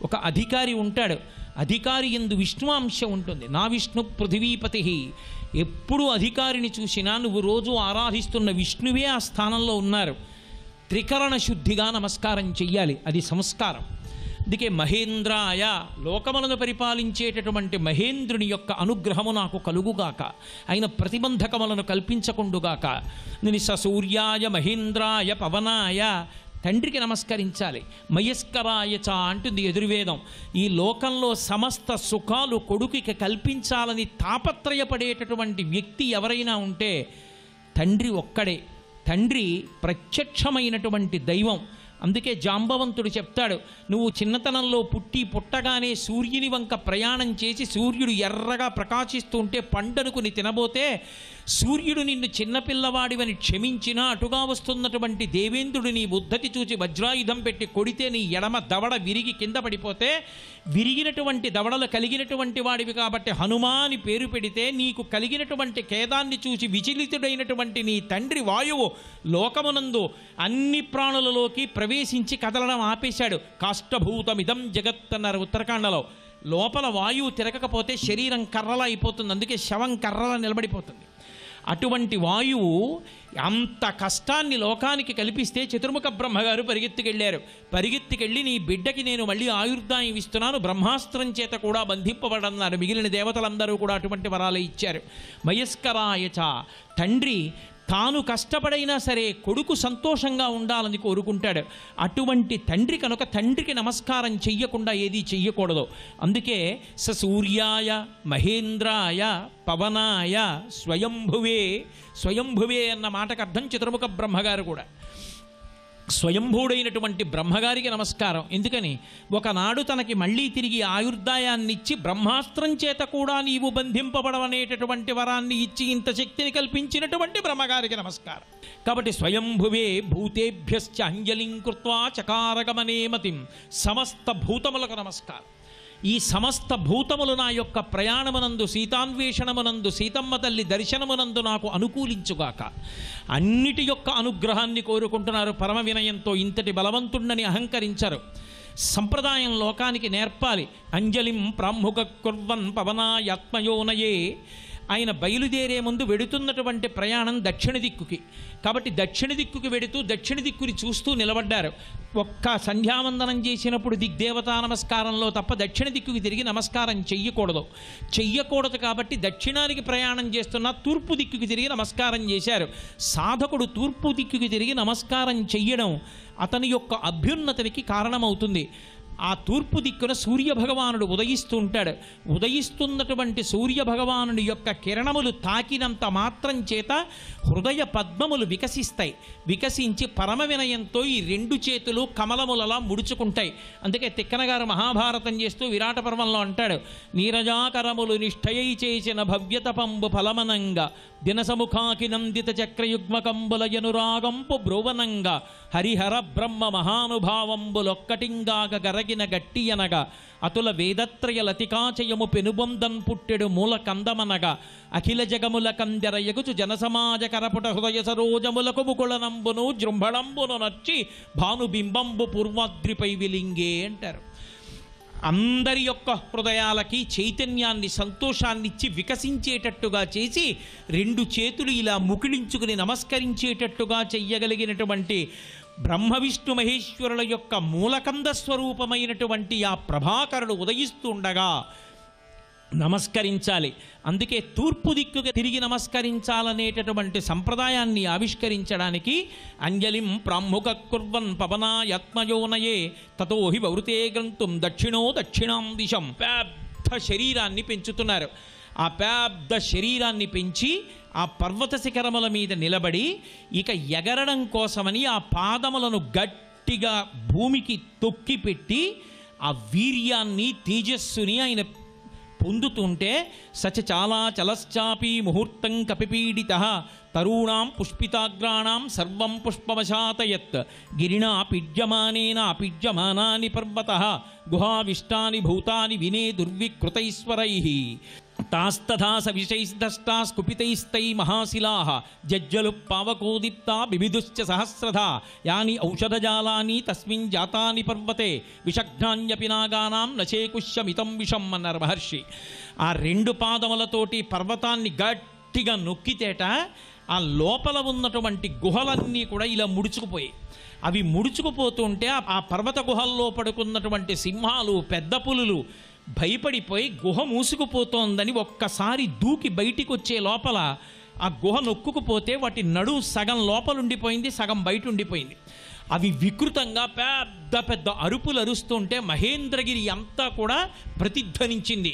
ఒక అధికారి ఉంటాడు, అధికారి ఎందు విష్ణు అంశ ఉంటుంది. నా విష్ణు పృథివీపతి. ఎప్పుడు అధికారిని చూసినా నువ్వు రోజు ఆరాధిస్తున్న విష్ణువే ఆ స్థానంలో ఉన్నారు. త్రికరణ శుద్ధిగా నమస్కారం చెయ్యాలి, అది సంస్కారం. అందుకే మహేంద్రాయ, లోకములను పరిపాలించేటటువంటి మహేంద్రుని యొక్క అనుగ్రహము నాకు కలుగుగాక, ఆయన ప్రతిబంధకములను కల్పించకుండుగాక. నేను సూర్యాయ మహేంద్రాయ పవనాయ, తండ్రికి నమస్కరించాలి. మయస్కరాయ చ అంటుంది ఎదుర్వేదం. ఈ లోకంలో సమస్త సుఖాలు కొడుకుకి కల్పించాలని తాపత్రయపడేటటువంటి వ్యక్తి ఎవరైనా ఉంటే తండ్రి ఒక్కడే. తండ్రి ప్రత్యక్షమైనటువంటి దైవం. అందుకే జాంబవంతుడు చెప్తాడు, నువ్వు చిన్నతనంలో పుట్టగానే సూర్యుని వంక ప్రయాణం చేసి సూర్యుడు ఎర్రగా ప్రకాశిస్తూ ఉంటే పండనుకుని తినబోతే సూర్యుడు నిన్ను చిన్నపిల్లవాడివని క్షమించినా అటుగా వస్తున్నటువంటి దేవేంద్రుడు నీ ఉద్ధతి చూచి వజ్రాయుధం పెట్టి కొడితే నీ ఎడమ దవడ విరిగి కింద పడిపోతే, విరిగినటువంటి దవడలు కలిగినటువంటి వాడివి కాబట్టి హనుమా అని పేరు పెడితే నీకు కలిగినటువంటి ఖేదాన్ని చూసి విచలితుడైనటువంటి నీ తండ్రి వాయువు లోకమునందు అన్ని ప్రాణులలోకి ప్రవేశించి కదలడం ఆపేశాడు. కాష్టభూతమిదం జగత్ అన్నారు ఉత్తరాఖండలో. లోపల వాయువు తిరగకపోతే శరీరం కర్రలా అయిపోతుంది, అందుకే శవం కర్రలా నిలబడిపోతుంది. అటువంటి వాయువు అంత కష్టాన్ని లోకానికి కల్పిస్తే చతుర్ముఖ బ్రహ్మగారు పరిగెత్తికెళ్ళి నీ బిడ్డకి నేను మళ్ళీ ఆయుర్దాయం ఇస్తున్నాను, బ్రహ్మాస్త్రం చేత కూడా బంధింపబడన్నారు. మిగిలిన దేవతలందరూ కూడా అటువంటి వరాలు ఇచ్చారు. మయస్కరాయచ, తండ్రి తాను కష్టపడైనా సరే కొడుకు సంతోషంగా ఉండాలని కోరుకుంటాడు. అటువంటి తండ్రి కనుక తండ్రికి నమస్కారం చెయ్యకుండా ఏదీ చెయ్యకూడదు. అందుకే సూర్యాయ మహేంద్రాయ పవనాయ స్వయంభువే. స్వయంభువే అన్న మాటకు అర్థం చతుర్ముఖ బ్రహ్మగారు కూడా. స్వయంభూడైనటువంటి బ్రహ్మగారికి నమస్కారం. ఎందుకని? ఒకనాడు తనకి మళ్ళీ తిరిగి ఆయుర్దాయాన్నిచ్చి బ్రహ్మాస్త్రం చేత కూడా నీవు బంధింపబడవనేటటువంటి వరాన్ని ఇచ్చి ఇంత శక్తిని కల్పించినటువంటి బ్రహ్మగారికి నమస్కారం. కాబట్టి స్వయంభువే భూతేభ్యశ్చ అంజలిం కృత్వా చకారగమనే మతిం. సమస్త భూతములకు నమస్కారం. ఈ సమస్త భూతములు నా యొక్క ప్రయాణమునందు, సీతాన్వేషణమునందు, సీతమ్మ తల్లి దర్శనమునందు నాకు అనుకూలించుగాక. అన్నిటి యొక్క అనుగ్రహాన్ని కోరుకుంటున్నారు పరమ వినయంతో. ఇంతటి బలవంతుణ్ణని అహంకరించరు. సంప్రదాయం లోకానికి నేర్పాలి. అంజలిం ప్రాముఖ కుర్వన్ పవనాయాత్మయోనయే. ఆయన బయలుదేరే ముందు వెడుతున్నటువంటి ప్రయాణం దక్షిణ దిక్కుకి. కాబట్టి దక్షిణ దిక్కుకి వెడుతూ దక్షిణ దిక్కుని చూస్తూ నిలబడ్డారు. ఒక్క సంధ్యావందనం చేసినప్పుడు దిగ్దేవతా నమస్కారంలో తప్ప దక్షిణ దిక్కుకి తిరిగి నమస్కారం చెయ్యకూడదు. కాబట్టి దక్షిణానికి ప్రయాణం చేస్తున్న తూర్పు దిక్కుకి తిరిగి నమస్కారం చేశారు. సాధకుడు తూర్పు దిక్కుకి తిరిగి నమస్కారం చెయ్యడం అతని యొక్క అభ్యున్నతికి కారణమవుతుంది. ఆ తూర్పు దిక్కున సూర్యభగవానుడు ఉదయిస్తూ ఉంటాడు. ఉదయిస్తున్నటువంటి సూర్యభగవానుడి యొక్క కిరణములు తాకినంత మాత్రం చేత హృదయ పద్మములు వికసిస్తాయి. వికసించి పరమ వినయంతో ఈ రెండు చేతులు కమలములలా ముడుచుకుంటాయి. అందుకే తిక్కనగారు మహాభారతం చేస్తూ విరాట పర్వంలో అంటాడు, నీరజాకరములు నిష్ఠయై చేసిన భవ్యతపంబు ఫలమనంగా దినసముఖాకి నందిత చక్రయుగ్మకంబుల యనురాగంపు బ్రోవనంగా హరిహర బ్రహ్మ మహానుభావంబులొక్కటింగాగ గరగిన గట్టి అనగా అతుల వేదత్రయ లతికాచయము పెనుబొందన్ పుట్టెడు మూల కందమనగా అఖిల జగముల కందెర ఎగుచు జనసమాజ కరపుట హృదయ సరోజములకు ముకుళనంబును జృంభళంబును నచ్చి భానుబింబంబు పూర్వాద్రిపై విలింగే అంటారు. అందరి యొక్క హృదయాలకి చైతన్యాన్ని, సంతోషాన్నిచ్చి వికసించేటట్టుగా చేసి 2 చేతులు ఇలా ముకిళించుకుని నమస్కరించేటట్టుగా చెయ్యగలిగినటువంటి బ్రహ్మ విష్ణు మహేశ్వరుల యొక్క మూలకంద స్వరూపమైనటువంటి ఆ ప్రభాకరుడు ఉదయిస్తూ ఉండగా నమస్కరించాలి. అందుకే తూర్పు దిక్కుగా తిరిగి నమస్కరించాలనేటటువంటి సంప్రదాయాన్ని ఆవిష్కరించడానికి అంజలిం ప్రాముఖ కుర్వన్ పవనాయాత్మయోనయే తతో హి వృతే గంతుం దక్షిణాం దిశం. పెద్ద శరీరాన్ని పెంచుతున్నారు. ఆ పెద్ద శరీరాన్ని పెంచి ఆ పర్వత శిఖరముల మీద నిలబడి ఇక ఎగరడం కోసమని ఆ పాదములను గట్టిగా భూమికి తొక్కిపెట్టి ఆ వీర్యాన్ని, తేజస్సుని ఆయన పొందుతుంటే చాలా చలశ్చాపి ముహూర్తం కపిపీడిత తరుణాం పుష్పితాగ్రాణం సర్వం పుష్పవశాతయత్ గిరిణా పీడ్యమానాని పర్వత గుహావిష్టాని భూతాని వినే దుర్వికృతైశ్వరై తాస్తథా సవిషైస్దష్టా స్కుపితైస్తై మహాశిలాః జజ్జలు పావకోదీప్తా బిభిదుశ్చ సహస్రధా యాని ఔషధజాలాని తస్మిన్ జాతాని పర్వతే విషఘ్నాన్యపి నాగానాం నచేకుష్యమితం విషం అన్నారు మహర్షి. ఆ 2 పాదములతోటి పర్వతాన్ని గట్టిగా నొక్కితేట ఆ లోపల ఉన్నటువంటి గుహలన్నీ కూడా ఇలా ముడుచుకుపోయాయి. అవి ముడుచుకుపోతుంటే ఆ పర్వత గుహల్లో పడుకున్నటువంటి సింహాలు, పెద్ద పులులు భయపడిపోయి గుహ మూసుకుపోతోందని ఒక్కసారి దూకి బయటికి వచ్చే లోపల ఆ గుహ నొక్కుకుపోతే వాటి నడుము సగం లోపలుండిపోయింది, సగం బయట ఉండిపోయింది. అవి వికృతంగా పెద్ద పెద్ద అరుపులు అరుస్తుంటే మహేంద్రగిరి అంతా కూడా ప్రతిధ్వనించింది.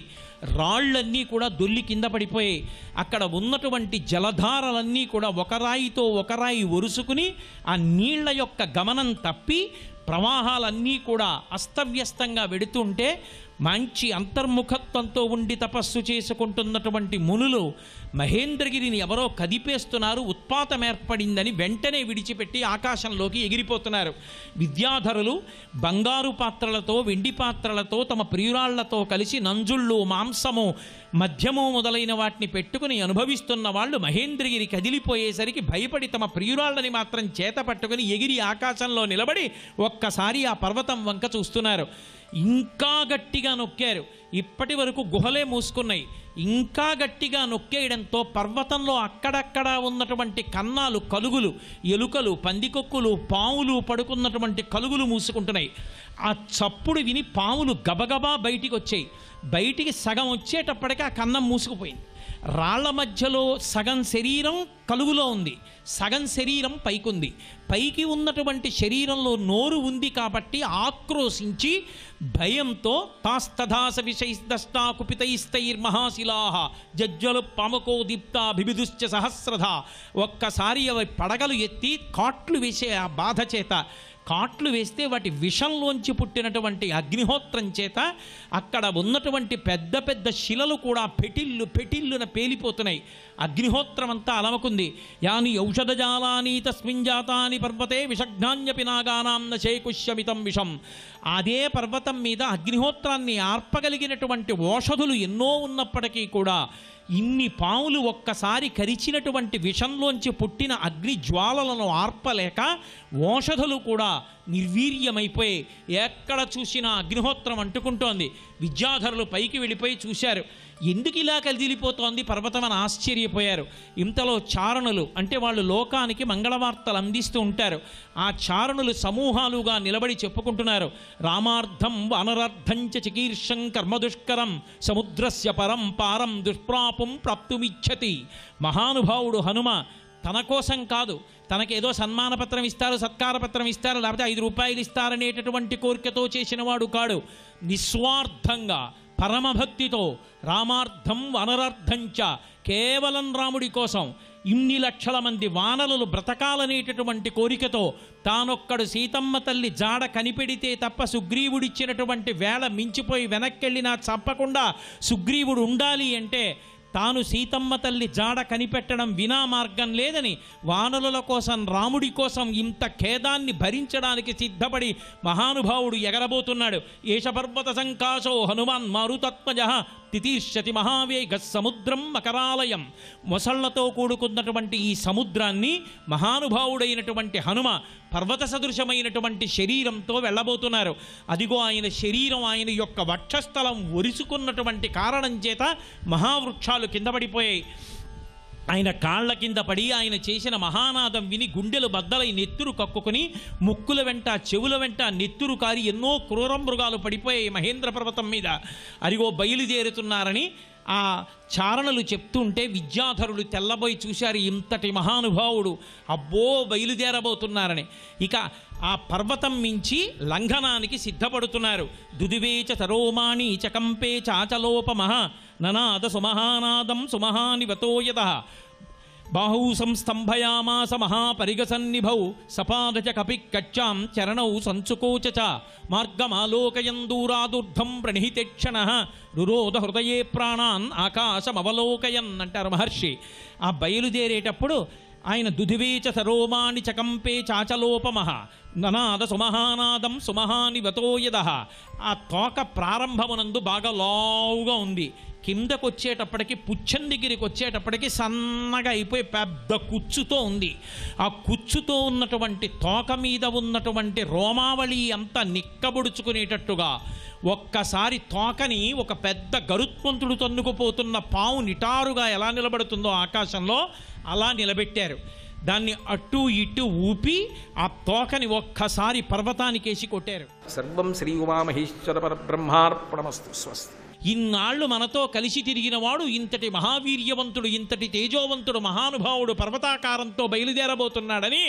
రాళ్లన్నీ కూడా దొల్లి కింద పడిపోయాయి. అక్కడ ఉన్నటువంటి జలధారలన్నీ కూడా ఒక రాయితో ఒక రాయి ఒరుసుకుని ఆ నీళ్ల యొక్క గమనం తప్పి ప్రవాహాలన్నీ కూడా అస్తవ్యస్తంగా వెడుతుంటే మంచి అంతర్ముఖత్వంతో ఉండి తపస్సు చేసుకుంటున్నటువంటి మునులు మహేంద్రగిరిని ఎవరో కదిపేస్తున్నారు, ఉత్పాతం ఏర్పడిందని వెంటనే విడిచిపెట్టి ఆకాశంలోకి ఎగిరిపోతున్నారు. విద్యాధరులు బంగారు పాత్రలతో, వెండి పాత్రలతో, తమ ప్రియురాళ్లతో కలిసి నంజుళ్ళు, మాంసము, మద్యము మొదలైన వాటిని పెట్టుకుని అనుభవిస్తున్న వాళ్ళు మహేంద్రగిరి కదిలిపోయేసరికి భయపడి తమ ప్రియురాళ్ళని మాత్రం చేత పట్టుకుని ఎగిరి ఆకాశంలో నిలబడి ఒక్కసారి ఆ పర్వతం వంక చూస్తున్నారు. ఇంకా గట్టిగా నొక్కారు. ఇప్పటి వరకు గుహలే మూసుకున్నాయి. ఇంకా గట్టిగా నొక్కేయడంతో పర్వతంలో అక్కడక్కడ ఉన్నటువంటి కన్నాలు, కలుగులు, ఎలుకలు, పందికొక్కులు, పాములు పడుకున్నటువంటి కలుగులు మూసుకుంటున్నాయి. ఆ చప్పుడు విని పాములు గబగబా బయటికి వచ్చాయి. బయటికి సగం వచ్చేటప్పటికి ఆ కన్నం మూసుకుపోయింది. రాళ్ల మధ్యలో సగం శరీరం కలుగులో ఉంది, సగం శరీరం పైకుంది. పైకి ఉన్నటువంటి శరీరంలో నోరు ఉంది కాబట్టి ఆక్రోశించి భయంతో తాస్తథాస విషైస్దష్టా కుపితైస్తైర్మహాశిలాః జజ్జలు పామకో దీప్తా బిభిదుశ్చ సహస్రధా. ఒక్కసారి అవి పడగలు ఎత్తి కాట్లు వేసే ఆ బాధ చేత, కాట్లు వేస్తే వాటి విషంలోంచి పుట్టినటువంటి అగ్నిహోత్రం చేత అక్కడ ఉన్నటువంటి పెద్ద పెద్ద శిలలు కూడా పెటిల్లున పేలిపోతున్నాయి. అగ్నిహోత్రం అంతా అలమకుంది. యాని ఔషధజాలాని తస్మిన్ జాతాని పర్వతే విషఘ్నాన్యపి నాగానాం నచేకుష్యమితం విషం. అదే పర్వతం మీద అగ్నిహోత్రాన్ని ఆర్పగలిగినటువంటి ఓషధులు ఎన్నో ఉన్నప్పటికీ కూడా ఇన్ని పాములు ఒక్కసారి కరిచినటువంటి విషంలోంచి పుట్టిన అగ్ని జ్వాలలను ఆర్పలేక ఓషధులు కూడా నిర్వీర్యమైపోయి ఎక్కడ చూసినా అగ్నిహోత్రం అంటుకుంటోంది. విద్యాధరులు పైకి వెళ్ళిపోయి చూశారు. ఎందుకు ఇలా కదిలిపోతోంది పర్వతం అని ఆశ్చర్యపోయారు. ఇంతలో చారణులు, అంటే వాళ్ళు లోకానికి మంగళవార్తలు అందిస్తూ ఉంటారు. ఆ చారణులు సమూహాలుగా నిలబడి చెప్పుకుంటున్నారు. రామార్థం వానరార్థంచ చికీర్షం కర్మదుష్కరం సముద్రస్య పరం పారం దుష్ప్రాపం ప్రాప్తుమిచ్చతి. మహానుభావుడు హనుమ తన కోసం కాదు, తనకేదో సన్మానపత్రం ఇస్తారు, సత్కారపత్రం ఇస్తారు, లేకపోతే 5 రూపాయలు ఇస్తారనేటటువంటి కోరికతో చేసినవాడు కాడు. నిస్వార్థంగా పరమభక్తితో రామార్థం వానరార్థంచ, కేవలం రాముడి కోసం ఇన్ని లక్షల మంది వానరులు బ్రతకాలనేటటువంటి కోరికతో తానొక్కడు సీతమ్మ తల్లి జాడ కనిపెడితే తప్ప సుగ్రీవుడిచ్చినటువంటి వేళ మించిపోయి వెనక్కెళ్ళినా చంపకుండా సుగ్రీవుడు ఉండాలి అంటే తాను సీతమ్మ తల్లి జాడ కనిపెట్టడం వినా మార్గం లేదని వానరుల కోసం, రాముడి కోసం ఇంత ఖేదాన్ని భరించడానికి సిద్ధపడి మహానుభావుడు ఎగరబోతున్నాడు. ఏష పర్వత సంకాశో హనుమాన్ మారుతత్మజ తితీర్షతి మహావేగ సముద్రం మకరాలయం. మొసళ్లతో కూడుకున్నటువంటి ఈ సముద్రాన్ని మహానుభావుడైనటువంటి హనుమ పర్వత సదృశమైనటువంటి శరీరంతో వెళ్ళబోతున్నారు. అదిగో ఆయన శరీరం, ఆయన యొక్క వక్షస్థలం ఒరుసుకున్నటువంటి కారణం చేత మహావృక్షాలు కింద పడిపోయాయి. ఆయన కాళ్ల కింద పడి ఆయన చేసిన మహానాదం విని గుండెలు బద్దలై నెత్తురు కక్కుని ముక్కుల వెంట చెవుల వెంట నెత్తురు కారి ఎన్నో క్రూర మృగాలు పడిపోయాయి మహేంద్ర పర్వతం మీద. అరిగో బయలుదేరుతున్నారని ఆ చారణలు చెప్తుంటే విద్యాధరులు తెల్లబోయి చూశారు, ఇంతటి మహానుభావుడు అబ్బో బయలుదేరబోతున్నారని. ఇక ఆ పర్వతం మించి లంఘనానికి సిద్ధపడుతున్నారు. దుదివేచ సరోమాణి చకంపే చాచలోపమః ననాద సుమహానాదం సుమహానివతోయత బాహూ సంస్తంభయామాస మహాపరిగసన్నిభౌ సపాదచ కపి కచ్చాం చరణౌ సంచుకోచ మార్గమాలోకయం దూరాదుర్ధం ప్రణిహితేక్షణః రురోధ హృదయే ప్రాణాన్ ఆకాశమవలోకయన్ అంటారు మహర్షి. ఆ బయలుదేరేటప్పుడు ఆయన దుధివేచ సరోమాణి చకంపే చాచలోపమః ననాద సుమహానాదం సుమహానివతోయద. ఆ తోక ప్రారంభమునందు బాగా లావుగా ఉంది, కిందకు వచ్చేటప్పటికి పుచ్చం దగ్గరికి వచ్చేటప్పటికి సన్నగా అయిపోయి పెద్ద కుచ్చుతో ఉంది. ఆ కుచ్చుతో ఉన్నటువంటి తోక మీద ఉన్నటువంటి రోమావళి అంతా నిక్కబుడుచుకునేటట్టుగా ఒక్కసారి తోకని ఒక పెద్ద గరుత్మంతుడు తన్నుకుపోతున్న పాము నిటారుగా ఎలా నిలబడుతుందో ఆకాశంలో అలా నిలబెట్టారు. దాన్ని అటు ఇటు ఊపి ఆ తోకని ఒక్కసారి పర్వతానికేసి కొట్టారు. సర్వం శ్రీ ఉమామహేశ్వర పరబ్రహ్మార్పణమస్తు. స్వస్తి. ఇన్నాళ్ళు మనతో కలిసి తిరిగిన వాడు, ఇంతటి మహావీర్యవంతుడు, ఇంతటి తేజోవంతుడు, మహానుభావుడు పర్వతాకారంతో బయలుదేరబోతున్నాడని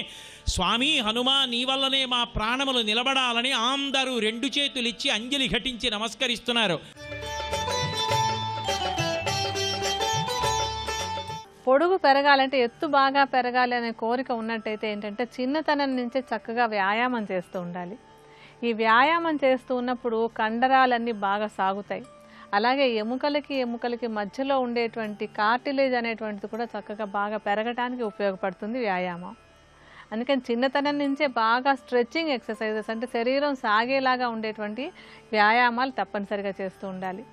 స్వామి హనుమ నీ వల్లనే మా ప్రాణములు నిలబడాలని అందరూ రెండు చేతులిచ్చి అంజలి ఘటించి నమస్కరిస్తున్నారు. పొడుగు పెరగాలంటే, ఎత్తు బాగా పెరగాలి అనే కోరిక ఉన్నట్టయితే ఏంటంటే చిన్నతనం నుంచే చక్కగా వ్యాయామం చేస్తూ ఉండాలి. ఈ వ్యాయామం చేస్తూ ఉన్నప్పుడు కండరాలన్నీ బాగా సాగుతాయి. అలాగే ఎముకలకి మధ్యలో ఉండేటువంటి కార్టిలేజ్ అనేటువంటిది కూడా చక్కగా బాగా పెరగడానికి ఉపయోగపడుతుంది వ్యాయామం. అందుకని చిన్నతనం నుంచే బాగా స్ట్రెచ్చింగ్ ఎక్సర్సైజెస్ అంటే శరీరం సాగేలాగా ఉండేటువంటి వ్యాయామాలు తప్పనిసరిగా చేస్తూ ఉండాలి.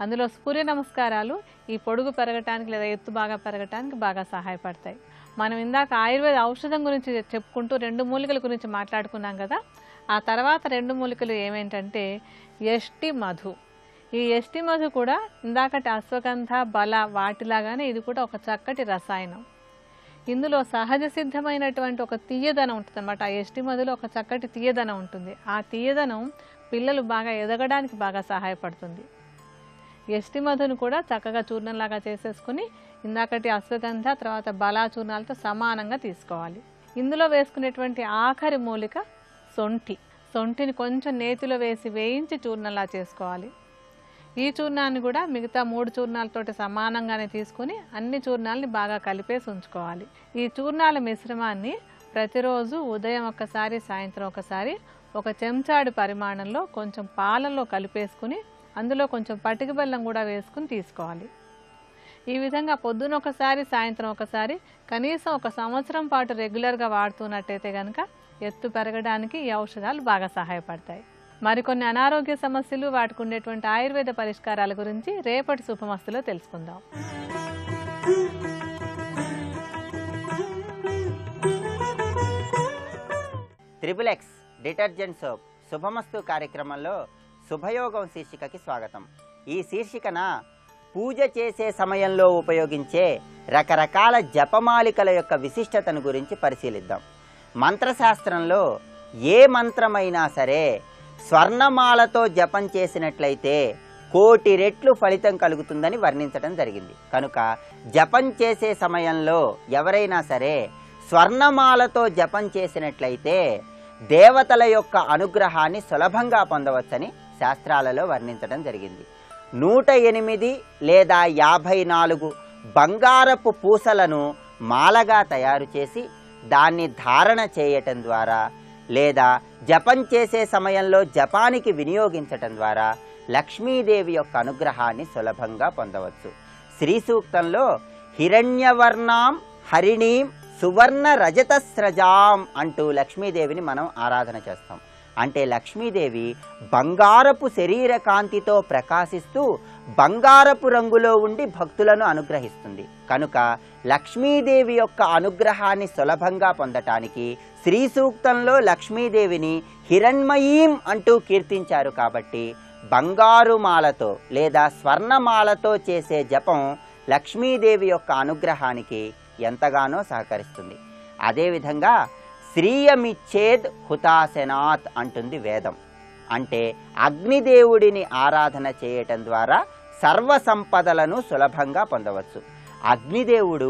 అందులో సూర్య నమస్కారాలు ఈ పొడుగు పెరగటానికి లేదా ఎత్తు బాగా పెరగటానికి బాగా సహాయపడతాయి. మనం ఇందాక ఆయుర్వేద ఔషధం గురించి చెప్పుకుంటూ 2 మూలికల గురించి మాట్లాడుకున్నాం కదా. ఆ తర్వాత 2 మూలికలు ఏమేంటంటే యష్టి మధు. ఈ యష్టి మధు కూడా ఇందాకటి అశ్వగంధ బల వాటిలాగానే ఇది కూడా ఒక చక్కటి రసాయనం. ఇందులో సహజ సిద్ధమైనటువంటి ఒక తీయదనం ఉంటుంది అన్నమాట. ఆ యష్టి మధులో ఒక చక్కటి తీయదనం ఉంటుంది. ఆ తీయదనం పిల్లలు బాగా ఎదగడానికి బాగా సహాయపడుతుంది. యష్టి మధును కూడా చక్కగా చూర్ణంలాగా చేసేసుకుని ఇందాకటి అశ్వగంధ తర్వాత బలా చూర్ణాలతో సమానంగా తీసుకోవాలి. ఇందులో వేసుకునేటువంటి ఆఖరి మూలిక సొంఠిని కొంచెం నేతిలో వేసి వేయించి చూర్ణంలా చేసుకోవాలి. ఈ చూర్ణాన్ని కూడా మిగతా 3 చూర్ణాలతోటి సమానంగానే తీసుకుని అన్ని చూర్ణాలని బాగా కలిపేసి ఉంచుకోవాలి. ఈ చూర్ణాల మిశ్రమాన్ని ప్రతిరోజు ఉదయం ఒకసారి సాయంత్రం ఒకసారి ఒక చెంచాడు పరిమాణంలో కొంచెం పాలల్లో కలిపేసుకుని అందులో కొంచెం పటిక బెల్లం కూడా వేసుకుని తీసుకోవాలి. ఈ విధంగా పొద్దున ఒకసారి సాయంత్రం ఒకసారి కనీసం 1 సంవత్సరం పాటు రెగ్యులర్గా వాడుతున్నట్టయితే కనుక ఎత్తు పెరగడానికి ఈ ఔషధాలు బాగా సహాయపడతాయి. మరికొన్ని అనారోగ్య సమస్యలు వాటికి ఉండేటువంటి ఆయుర్వేద పరిష్కారాల గురించి రేపటి శుభమస్తులో తెలుసుకుందాం. XXX డిటర్జెంట్ సోప్ శుభమస్తు కార్యక్రమంలో శుభయోగం శీర్షికకి స్వాగతం. ఈ శీర్షికన పూజ చేసే సమయంలో ఉపయోగించే రకరకాల జపమాలికల యొక్క విశిష్టతను గురించి పరిశీలిద్దాం. మంత్రశాస్త్రంలో ఏ మంత్రమైనా సరే స్వర్ణమాలతో జపం చేసినట్లయితే 1,000,000 రెట్లు ఫలితం కలుగుతుందని వర్ణించడం జరిగింది. కనుక జపం చేసే సమయంలో ఎవరైనా సరే స్వర్ణమాలతో జపం చేసినట్లయితే దేవతల యొక్క అనుగ్రహాన్ని సులభంగా పొందవచ్చని శాస్త్రాలలో వర్ణించడం జరిగింది. 108 లేదా 54 బంగారపు పూసలను మాలగా తయారు చేసి దాన్ని ధారణ చేయటం ద్వారా లేదా జపం చేసే సమయంలో జపానికి వినియోగించటం ద్వారా లక్ష్మీదేవి యొక్క అనుగ్రహాన్ని సులభంగా పొందవచ్చు. శ్రీ సూక్తంలో హిరణ్యవర్ణాం హరిణీం సువర్ణ రజతస్రజాం అంటూ లక్ష్మీదేవిని మనం ఆరాధన చేస్తాం. అంటే లక్ష్మీదేవి బంగారపు శరీర కాంతితో ప్రకాశిస్తూ బంగారపు రంగులో ఉండి భక్తులను అనుగ్రహిస్తుంది. కనుక లక్ష్మీదేవి యొక్క అనుగ్రహాన్ని సులభంగా పొందటానికి శ్రీ సూక్తంలో లక్ష్మీదేవిని హిరణ్మయీం అంటూ కీర్తించారు. కాబట్టి బంగారు మాలతో లేదా స్వర్ణమాలతో చేసే జపం లక్ష్మీదేవి యొక్క అనుగ్రహానికి ఎంతగానో సహకరిస్తుంది. అదేవిధంగా శ్రీయమిచ్చేద్ హుతాసనాత్ అంటుంది వేదం. అంటే అగ్నిదేవుడిని ఆరాధన చేయటం ద్వారా సర్వ సంపదలను సులభంగా పొందవచ్చు. అగ్నిదేవుడు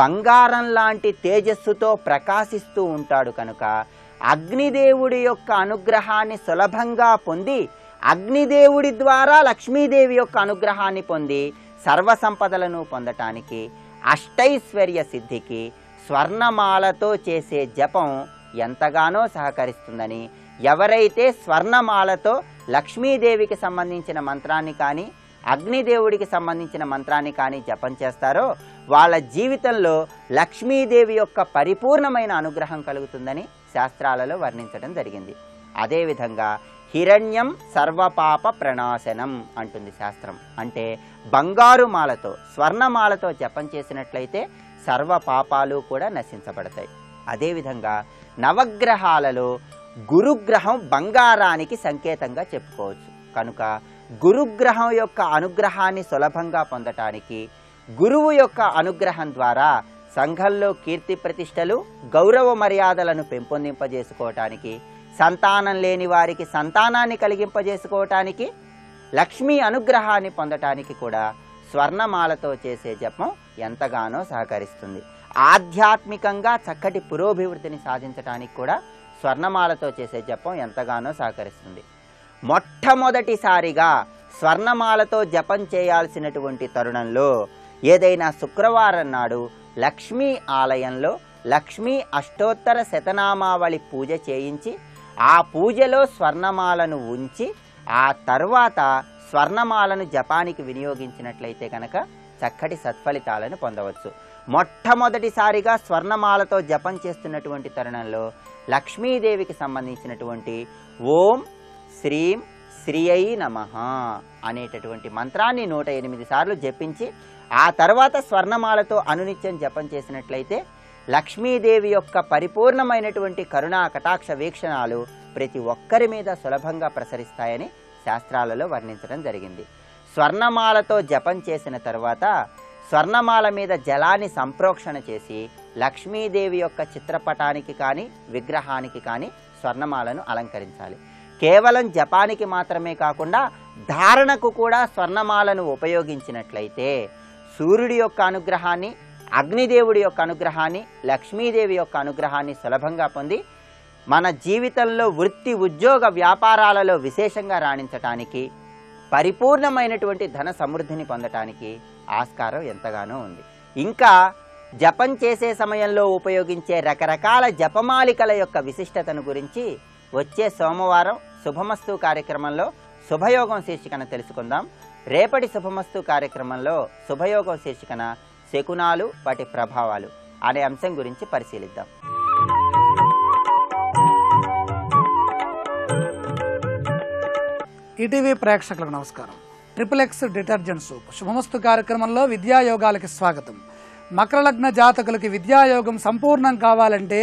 బంగారం లాంటి తేజస్సుతో ప్రకాశిస్తూ ఉంటాడు. కనుక అగ్నిదేవుడి యొక్క అనుగ్రహాన్ని సులభంగా పొంది అగ్నిదేవుడి ద్వారా లక్ష్మీదేవి యొక్క అనుగ్రహాన్ని పొంది సర్వ సంపదలను పొందటానికి అష్టైశ్వర్య సిద్ధికి స్వర్ణమాలతో చేసే జపం ఎంతగానో సహకరిస్తుందని, ఎవరైతే స్వర్ణమాలతో లక్ష్మీదేవికి సంబంధించిన మంత్రాన్ని కానీ అగ్నిదేవుడికి సంబంధించిన మంత్రాన్ని కానీ జపం చేస్తారో వాళ్ళ జీవితంలో లక్ష్మీదేవి యొక్క పరిపూర్ణమైన అనుగ్రహం కలుగుతుందని శాస్త్రాలలో వర్ణించడం జరిగింది. అదేవిధంగా హిరణ్యం సర్వపాప ప్రణాశనం అంటుంది శాస్త్రం. అంటే బంగారు మాలతో స్వర్ణమాలతో జపం చేసినట్లయితే సర్వ పాపాలు కూడా నశించబడతాయి. అదేవిధంగా నవగ్రహాలలో గురుగ్రహం బంగారానికి సంకేతంగా చెప్పుకోవచ్చు. కనుక గురుగ్రహం యొక్క అనుగ్రహాన్ని సులభంగా పొందటానికి గురువు యొక్క అనుగ్రహం ద్వారా సంఘంలో కీర్తి ప్రతిష్టలు గౌరవ మర్యాదలను పెంపొందింపజేసుకోవటానికి, సంతానం లేని వారికి సంతానాన్ని కలిగింపజేసుకోవటానికి, లక్ష్మీ అనుగ్రహాన్ని పొందటానికి కూడా స్వర్ణమాలతో చేసే జపం ఎంతగానో సహకరిస్తుంది. ఆధ్యాత్మికంగా చక్కటి పురోభివృద్ధిని సాధించడానికి కూడా స్వర్ణమాలతో చేసే జపం ఎంతగానో సహకరిస్తుంది. మొట్టమొదటిసారిగా స్వర్ణమాలతో జపం చేయాల్సినటువంటి తరుణంలో ఏదైనా శుక్రవారం నాడు లక్ష్మీ ఆలయంలో లక్ష్మీ అష్టోత్తర శతనామావళి పూజ చేయించి ఆ పూజలో స్వర్ణమాలను ఉంచి ఆ తర్వాత స్వర్ణమాలను జపానికి వినియోగించినట్లయితే కనుక చక్కటి సత్ఫలితాలను పొందవచ్చు. మొట్టమొదటిసారిగా స్వర్ణమాలతో జపం చేస్తున్నటువంటి తరుణంలో లక్ష్మీదేవికి సంబంధించినటువంటి ఓం శ్రీం శ్రీయై నమః అనేటటువంటి మంత్రాన్ని 108 సార్లు జపించి ఆ తర్వాత స్వర్ణమాలతో అనునిత్యం జపం చేసినట్లయితే లక్ష్మీదేవి యొక్క పరిపూర్ణమైనటువంటి కరుణా కటాక్ష వీక్షణాలు ప్రతి ఒక్కరి మీద సులభంగా ప్రసరిస్తాయని శాస్త్రాలలో వర్ణించడం జరిగింది. స్వర్ణమాలతో జపం చేసిన తర్వాత స్వర్ణమాల మీద జలాన్ని సంప్రోక్షణ చేసి లక్ష్మీదేవి యొక్క చిత్రపటానికి కానీ విగ్రహానికి కానీ స్వర్ణమాలను అలంకరించాలి. కేవలం జపానికి మాత్రమే కాకుండా ధారణకు కూడా స్వర్ణమాలను ఉపయోగించినట్లయితే సూర్యుడి యొక్క అనుగ్రహాన్ని, అగ్నిదేవుడి యొక్క అనుగ్రహాన్ని, లక్ష్మీదేవి యొక్క అనుగ్రహాన్ని సులభంగా పొంది మన జీవితంలో వృత్తి ఉద్యోగ వ్యాపారాలలో విశేషంగా రాణించటానికి, పరిపూర్ణమైనటువంటి ధన సమృద్ధిని పొందటానికి ఆస్కారం ఎంతగానో ఉంది. ఇంకా జపం చేసే సమయంలో ఉపయోగించే రకరకాల జపమాలికల యొక్క విశిష్టతను గురించి వచ్చే సోమవారం శుభమస్తు కార్యక్రమంలో శుభయోగం శీర్షికన తెలుసుకుందాం. రేపటి శుభమస్తు కార్యక్రమంలో శుభయోగం శీర్షికన శకునాలు వాటి ప్రభావాలు అనే అంశం గురించి పరిశీలిద్దాం. ఈటీవీ ప్రేక్షకులకు నమస్కారం. ట్రిపుల్ డిటర్జెంట్ సోప్ శుభమస్తు కార్యక్రమంలో విద్యాయోగాలకి స్వాగతం. మకర లగ్న జాతకులకి విద్యాయోగం సంపూర్ణం కావాలంటే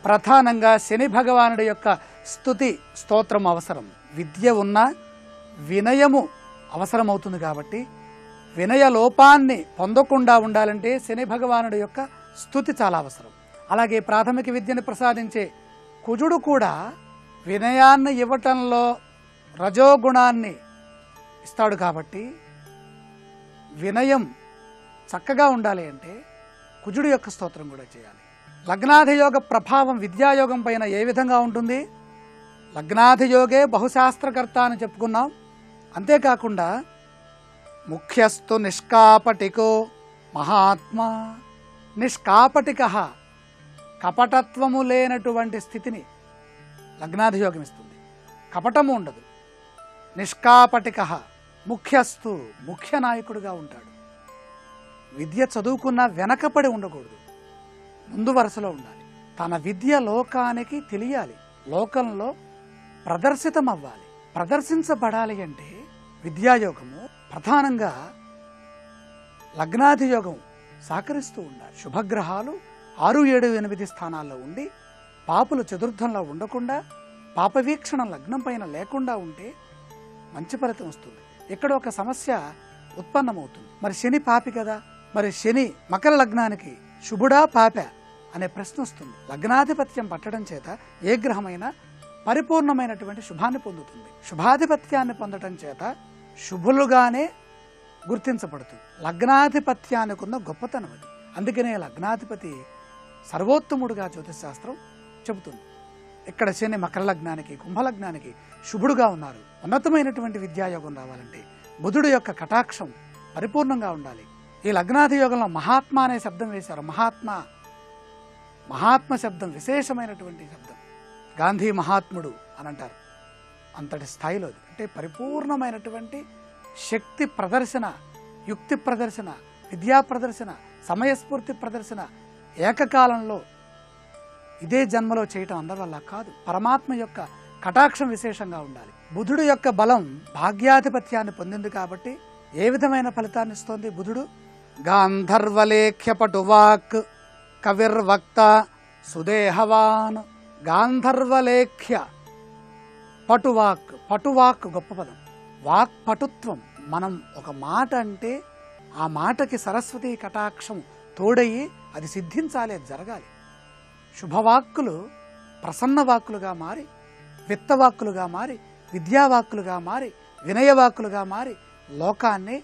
ప్రధానంగా శని భగవానుడి యొక్క స్తుతి స్తోత్రం అవసరం. విద్య ఉన్నా వినయము అవసరమవుతుంది. కాబట్టి వినయ లోపాన్ని పొందకుండా ఉండాలంటే శని భగవానుడి యొక్క స్తుతి చాలా అవసరం. అలాగే ప్రాథమిక విద్యను ప్రసాదించే కుజుడు కూడా వినయాన్ని ఇవ్వటంలో రజోగుణాన్ని ఇస్తాడు. కాబట్టి వినయం చక్కగా ఉండాలి అంటే కుజుడు యొక్క స్తోత్రం కూడా చేయాలి. లగ్నాధియోగ ప్రభావం విద్యాయోగం పైన ఏ విధంగా ఉంటుంది? లగ్నాధియోగే బహుశాస్త్రకర్త అని చెప్పుకున్నాం. అంతేకాకుండా ముఖ్యస్తు నిష్కాపటికో మహాత్మా. నిష్కాపటిక కపటత్వము లేనటువంటి స్థితిని లగ్నాధియోగం ఇస్తుంది. కపటము ఉండదు. నిష్కాపటిక ముఖ్యస్తు ముఖ్య నాయకుడిగా ఉంటాడు. విద్య చదువుకున్న వెనకపడి ఉండకూడదు, ముందు వరుసలో ఉండాలి. తన విద్య లోకానికి తెలియాలి. లోకంలో ప్రదర్శితం అవ్వాలి. ప్రదర్శించబడాలి అంటే విద్యాయోగము ప్రధానంగా లగ్నాది యోగం సహకరిస్తూ ఉండాలి. శుభగ్రహాలు 6, 7, 8 స్థానాల్లో ఉండి పాపులు చతుర్థంలో ఉండకుండా పాపవీక్షణం లగ్నం పైన లేకుండా ఉంటే మంచి ఫలితం వస్తుంది. ఇక్కడ ఒక సమస్య ఉత్పన్నమవుతుంది. మరి శని పాపి కదా, మరి శని మకర లగ్నానికి శుభుడా పాప అనే ప్రశ్న వస్తుంది. లగ్నాధిపత్యం పట్టడం చేత ఏ గ్రహమైనా పరిపూర్ణమైనటువంటి శుభాన్ని పొందుతుంది. శుభాధిపత్యాన్ని పొందడం చేత శుభులుగానే గుర్తించబడుతుంది. లగ్నాధిపత్యానికి ఉన్న గొప్పతనం అది. అందుకనే లగ్నాధిపతి సర్వోత్తముడుగా జ్యోతిష్ శాస్త్రం చెబుతుంది. ఇక్కడ శని మకర లగ్నానికి కుంభలగ్నానికి శుభుడుగా ఉన్నారు. ఉన్నతమైనటువంటి విద్యాయోగం రావాలంటే బుధుడు యొక్క కటాక్షం పరిపూర్ణంగా ఉండాలి. ఈ లగ్నాది యోగంలో మహాత్మ అనే శబ్దం వేశారు. మహాత్మ శబ్దం విశేషమైనటువంటి శబ్దం. గాంధీ మహాత్ముడు అని అంటారు. అంతటి స్థాయిలో అంటే పరిపూర్ణమైనటువంటి శక్తి ప్రదర్శన, యుక్తి ప్రదర్శన, విద్యా ప్రదర్శన, సమయస్ఫూర్తి ప్రదర్శన ఏకకాలంలో ఇదే జన్మలో చేయటం అందరి వల్ల కాదు. పరమాత్మ యొక్క కటాక్షం విశేషంగా ఉండాలి. బుధుడు యొక్క బలం భాగ్యాధిపత్యాన్ని పొందింది కాబట్టి ఏ విధమైన ఫలితాన్ని ఇస్తోంది బుధుడు? గాంధర్వలేఖ్య పటువాక్ కవిర్వక్త సుదేహవాన్. గాంధర్వలేఖ్య పటువాక్ గొప్ప పదం. వాక్ పటుత్వం. మనం ఒక మాట అంటే ఆ మాటకి సరస్వతి కటాక్షం తోడయి అది సిద్ధించాలి, అది జరగాలి. శుభవాక్కులు ప్రసన్నవాక్కులుగా మారి, విత్తవాక్కులుగా మారి, విద్యావాక్కులుగా మారి, వినయవాక్కులుగా మారి లోకాన్ని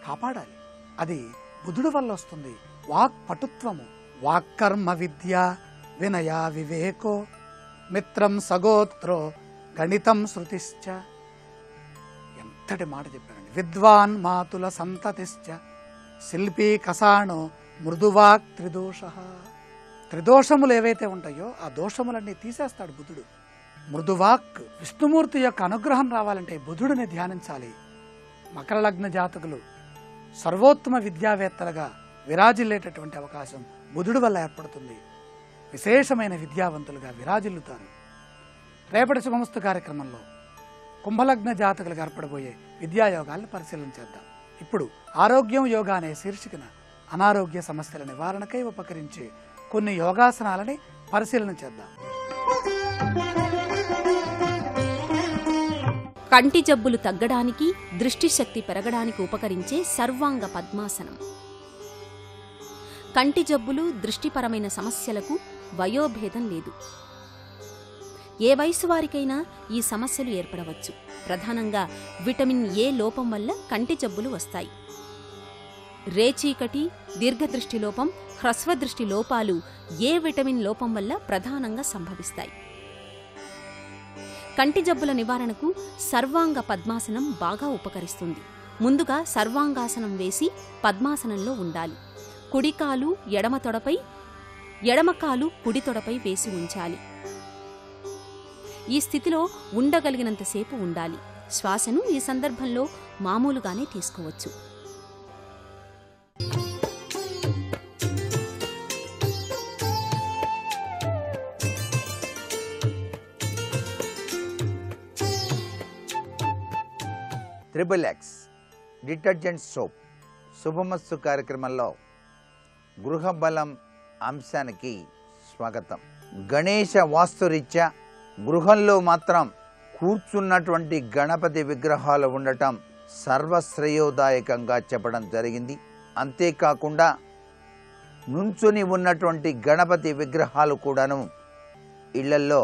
కాపాడాలి. అది బుధుడు వల్ల వస్తుంది. వాక్ పటుత్వము. వాక్కర్మ విద్య వినయ వివేకో మిత్రం సగోత్రో గణితం శృతిశ్చ. ఎంతటి మాట చెప్పారండి. విద్వాన్ మాతుల సంతతిశ్చ శిల్పీ కసాణో మృదువాక్ త్రిదోష. త్రిదోషములు ఏవైతే ఉంటాయో ఆ దోషములన్నీ తీసేస్తాడు బుధుడు. మృదువాక్. విష్ణుమూర్తి యొక్క అనుగ్రహం రావాలంటే బుధుడిని ధ్యానించాలి. మకర లగ్న జాతకులు సర్వోత్తమ విద్యావేత్తలుగా విరాజిల్లేటటువంటి అవకాశం బుధుడు వల్ల ఏర్పడుతుంది. విశేషమైన విద్యావంతులుగా విరాజిల్లుతారు. రేపటి శుభమస్తు కార్యక్రమంలో కుంభలగ్న జాతకులుగా ఏర్పడబోయే విద్యాయోగాలను పరిశీలన చేద్దాం. ఇప్పుడు ఆరోగ్యం యోగా అనే శీర్షికన అనారోగ్య సమస్యల నివారణకై ఉపకరించే కొన్ని యోగాసనాలని పరిశీలన చేద్దాం. కంటి జబ్బులు తగ్గడానికి, దృష్టి శక్తి పెరగడానికి ఉపకరించే సర్వాంగ పద్మాసనం. కంటి జబ్బులు, దృష్టిపరమైన సమస్యలకు వయోభేదం లేదు. ఏ వయసు వారికైనా ఈ సమస్యలు ఏర్పడవచ్చు. ప్రధానంగా విటమిన్ ఏ లోపం వల్ల కంటి జబ్బులు వస్తాయి. రేచీకటి, దీర్ఘదృష్టి లోపం, హ్రస్వదృష్టి లోపాలు ఏ విటమిన్ లోపం వల్ల ప్రధానంగా సంభవిస్తాయి. కంటి జబ్బుల నివారణకు సర్వాంగ పద్మాసనం బాగా ఉపకరిస్తుంది. ముందుగా సర్వాంగాసనం వేసి పద్మాసనంలో ఉండాలి. కుడికాలు ఎడమ తొడపై, ఎడమకాలు కుడి తొడపై వేసి ఉంచాలి. ఈ స్థితిలో ఉండగలిగినంతసేపు ఉండాలి. శ్వాసను ఈ సందర్భంలో మామూలుగానే తీసుకోవచ్చు. XXX డిటర్జెంట్ సోప్ శుభమస్తు కార్యక్రమంలో గృహబలం అంశానికి స్వాగతం. గణేశ వాస్తురీత్యా గృహంలో మాత్రం కూర్చున్నటువంటి గణపతి విగ్రహాలు ఉండటం సర్వశ్రేయోదాయకంగా చెప్పడం జరిగింది. అంతేకాకుండా నుంచుని ఉన్నటువంటి గణపతి విగ్రహాలు కూడాను ఇళ్లల్లో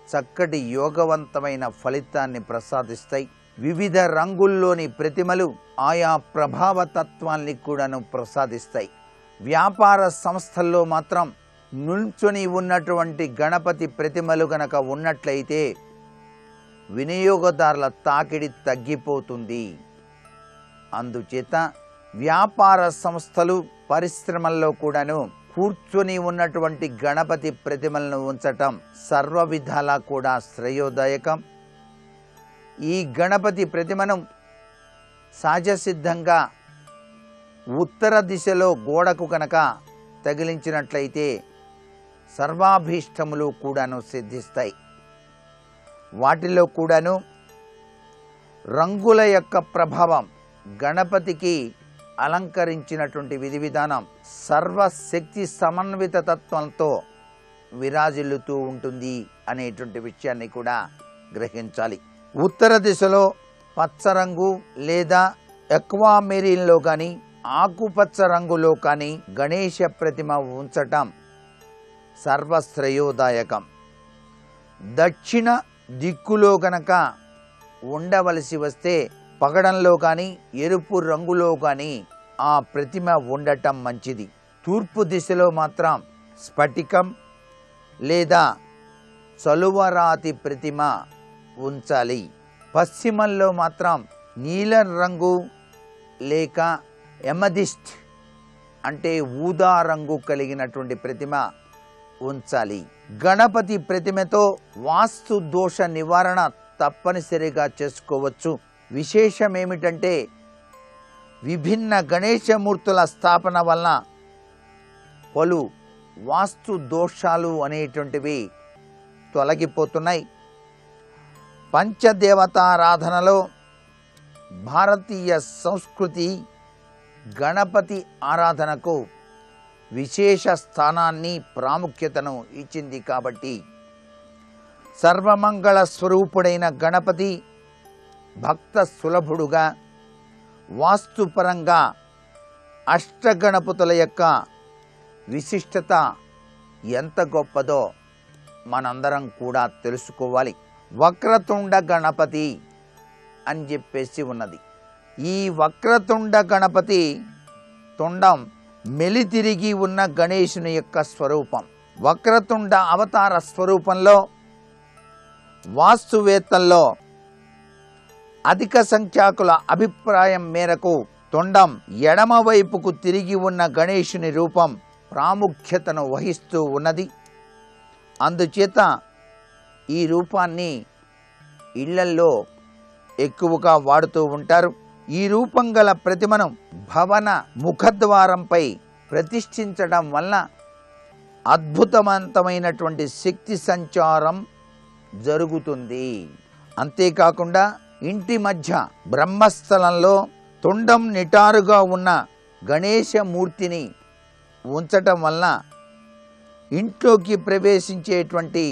చక్కటి యోగవంతమైన ఫలితాన్ని ప్రసాదిస్తాయి. వివిధ రంగుల్లోని ప్రతిమలు ఆయా ప్రభావతత్వాన్ని కూడాను ప్రసాదిస్తాయి. వ్యాపార సంస్థల్లో మాత్రం నుంచొని ఉన్నటువంటి గణపతి ప్రతిమలు గనక ఉన్నట్లయితే వినియోగదారుల తాకిడి తగ్గిపోతుంది. అందుచేత వ్యాపార సంస్థలు, పరిశ్రమల్లో కూడాను కూర్చొని ఉన్నటువంటి గణపతి ప్రతిమలను ఉంచటం సర్వ విధాలా కూడా శ్రేయోదాయకం. ఈ గణపతి ప్రతిమను సహజసిద్ధంగా ఉత్తర దిశలో గోడకు కనుక తగిలించినట్లయితే సర్వాభీష్టములు కూడాను సిద్ధిస్తాయి. వాటిలో కూడాను రంగుల యొక్క ప్రభావం గణపతికి అలంకరించినటువంటి విధి విధానం సర్వశక్తి సమన్విత తత్వంతో విరాజిల్లుతూ ఉంటుంది అనేటువంటి విషయాన్ని కూడా గ్రహించాలి. ఉత్తర దిశలో పచ్చ రంగు లేదా ఎక్వామెరీన్లో కానీ ఆకుపచ్చ రంగులో కానీ గణేష ప్రతిమ ఉంచటం సర్వశ్రేయోదాయకం. దక్షిణ దిక్కులో గనక ఉండవలసి వస్తే పగడంలో కానీ ఎరుపు రంగులో కానీ ఆ ప్రతిమ ఉండటం మంచిది. తూర్పు దిశలో మాత్రం స్ఫటికం లేదా చలువరాతి ప్రతిమ ఉంచాలి. పశ్చిమంలో మాత్రం నీలం రంగు లేక ఎమదిస్ట్ అంటే ఊదా రంగు కలిగినటువంటి ప్రతిమ ఉంచాలి. గణపతి ప్రతిమతో వాస్తు దోష నివారణ తప్పనిసరిగా చేసుకోవచ్చు. విశేషం ఏమిటంటే విభిన్న గణేశమూర్తుల స్థాపన వలన పలు వాస్తు దోషాలు అనేటువంటివి తొలగిపోతున్నాయి. పంచదేవతారాధనలో భారతీయ సంస్కృతి గణపతి ఆరాధనకు విశేష స్థానాన్ని ప్రాముఖ్యతను ఇచ్చింది. కాబట్టి సర్వమంగళ స్వరూపుడైన గణపతి భక్త సులభుడుగా వాస్తుపరంగా అష్టగణపతుల యొక్క విశిష్టత ఎంత గొప్పదో మనందరం కూడా తెలుసుకోవాలి. వక్రతుండ గణపతి అని చెప్పేసి ఉన్నది. ఈ వక్రతుండ గణపతి తుండం మెలితిరిగి ఉన్న గణేశుని యొక్క స్వరూపం. వక్రతుండ అవతార స్వరూపంలో వాస్తువేత్తల్లో అధిక సంఖ్యాకుల అభిప్రాయం మేరకు తొండం ఎడమవైపుకు తిరిగి ఉన్న గణేశుని రూపం ప్రాముఖ్యతను వహిస్తూ ఉన్నది. అందుచేత ఈ రూపాన్ని ఇళ్లల్లో ఎక్కువగా వాడుతూ ఉంటారు. ఈ రూపం గల ప్రతిమను భవన ముఖద్వారంపై ప్రతిష్ఠించడం వలన అద్భుతవంతమైనటువంటి శక్తి సంచారం జరుగుతుంది. అంతేకాకుండా ఇంటి మధ్య బ్రహ్మస్థలంలో తొండం నిటారుగా ఉన్న గణేశమూర్తిని ఉంచటం వలన ఇంట్లోకి ప్రవేశించేటువంటి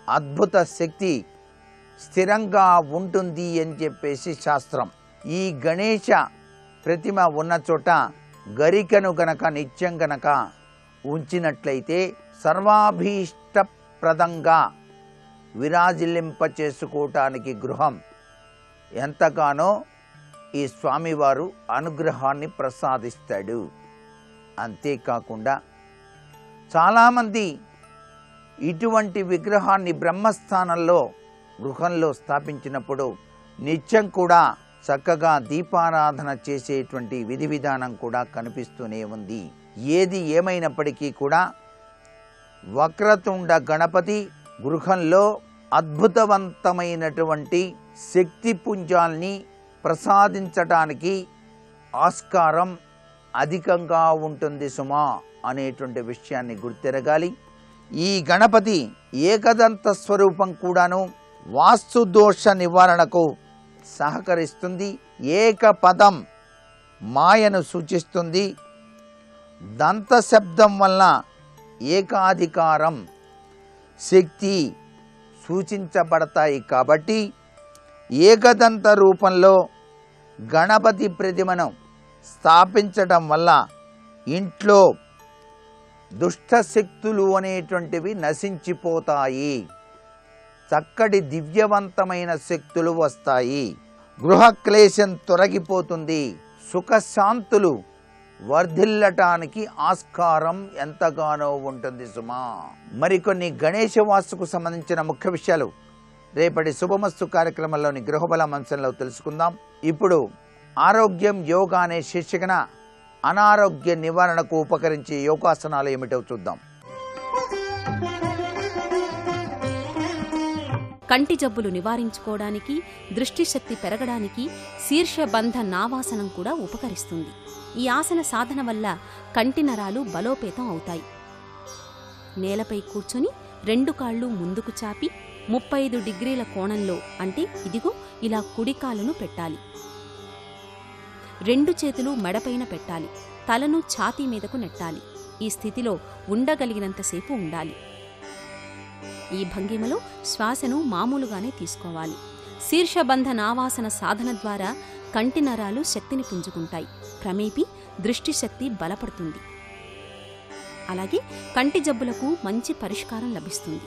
అద్భుత శక్తి స్థిరంగా ఉంటుంది అని చెప్పేసి శాస్త్రం. ఈ గణేశ ప్రతిమ ఉన్న చోట గరికను గనక నిత్యం గనక ఉంచినట్లయితే సర్వాభీష్టప్రదంగా విరాజిల్లింప చేసుకోవటానికి గృహం ఎంతగానో ఈ స్వామివారు అనుగ్రహాన్ని ప్రసాదిస్తాడు. అంతేకాకుండా చాలామంది ఇటువంటి విగ్రహాన్ని బ్రహ్మస్థానంలో గృహంలో స్థాపించినప్పుడు నిత్యం కూడా చక్కగా దీపారాధన చేసేటువంటి విధి విధానం కూడా కనిపిస్తూనే ఉంది. ఏది ఏమైనప్పటికీ కూడా వక్రతుండ గణపతి గృహంలో అద్భుతవంతమైనటువంటి శక్తి పుంజాల్ని ప్రసాదించటానికి ఆస్కారం అధికంగా ఉంటుంది సుమా అనేటువంటి విషయాన్ని గుర్తెరగాలి. ఈ గణపతి ఏకదంత స్వరూపం కూడాను వాస్తు దోష నివారణకు సహకరిస్తుంది. ఏకపదం మాయను సూచిస్తుంది. దంత శబ్దం వల్ల ఏకాధికారం శక్తి సూచించబడతాయి. కాబట్టి ఏకదంత రూపంలో గణపతి ప్రతిమను స్థాపించడం వల్ల ఇంట్లో దుష్ట శక్తులు అనేటువంటివి నశించిపోతాయి. చక్కటి దివ్యవంతమైన శక్తులు వస్తాయి. గృహ క్లేశం తొలగిపోతుంది. సుఖశాంతులు వర్ధిల్లటానికి ఆస్కారం ఎంతగానో ఉంటుంది సుమా. మరికొన్ని గణేశ వాస్తుకు సంబంధించిన ముఖ్య విషయాలు రేపటి శుభమస్తు కార్యక్రమంలోని గృహబల అంశంలో తెలుసుకుందాం. ఇప్పుడు ఆరోగ్యం యోగా అనే శీర్షికన అనారోగ్య నివారణకు ఉపకరించే యోగాసనాలు ఏమిటో చూద్దాం. కంటి జబ్బులు నివారించుకోవడానికి, దృష్టి శక్తి పెరగడానికి శీర్షబంధ నావాసనం కూడా ఉపకరిస్తుంది. ఈ ఆసన సాధన వల్ల కంటి నరాలు బలోపేతం అవుతాయి. నేలపై కూర్చొని 2 కాళ్ళు ముందుకు చాపి 35 డిగ్రీల కోణంలో, అంటే ఇదిగో ఇలా కుడి కాలును పెట్టాలి. 2 చేతులు మెడపైన పెట్టాలి. తలను ఛాతీ మీదకు నెట్టాలి. ఈ స్థితిలో ఉండగలిగినంతసేపు ఉండాలి. ఈ భంగిమలో శ్వాసను మామూలుగానే తీసుకోవాలి. శీర్షబంధ నావాసన సాధన ద్వారా కంటి నరాలు శక్తిని పుంజుకుంటాయి. క్రమేపీ దృష్టిశక్తి బలపడుతుంది. అలాగే కంటి జబ్బులకు మంచి పరిష్కారం లభిస్తుంది.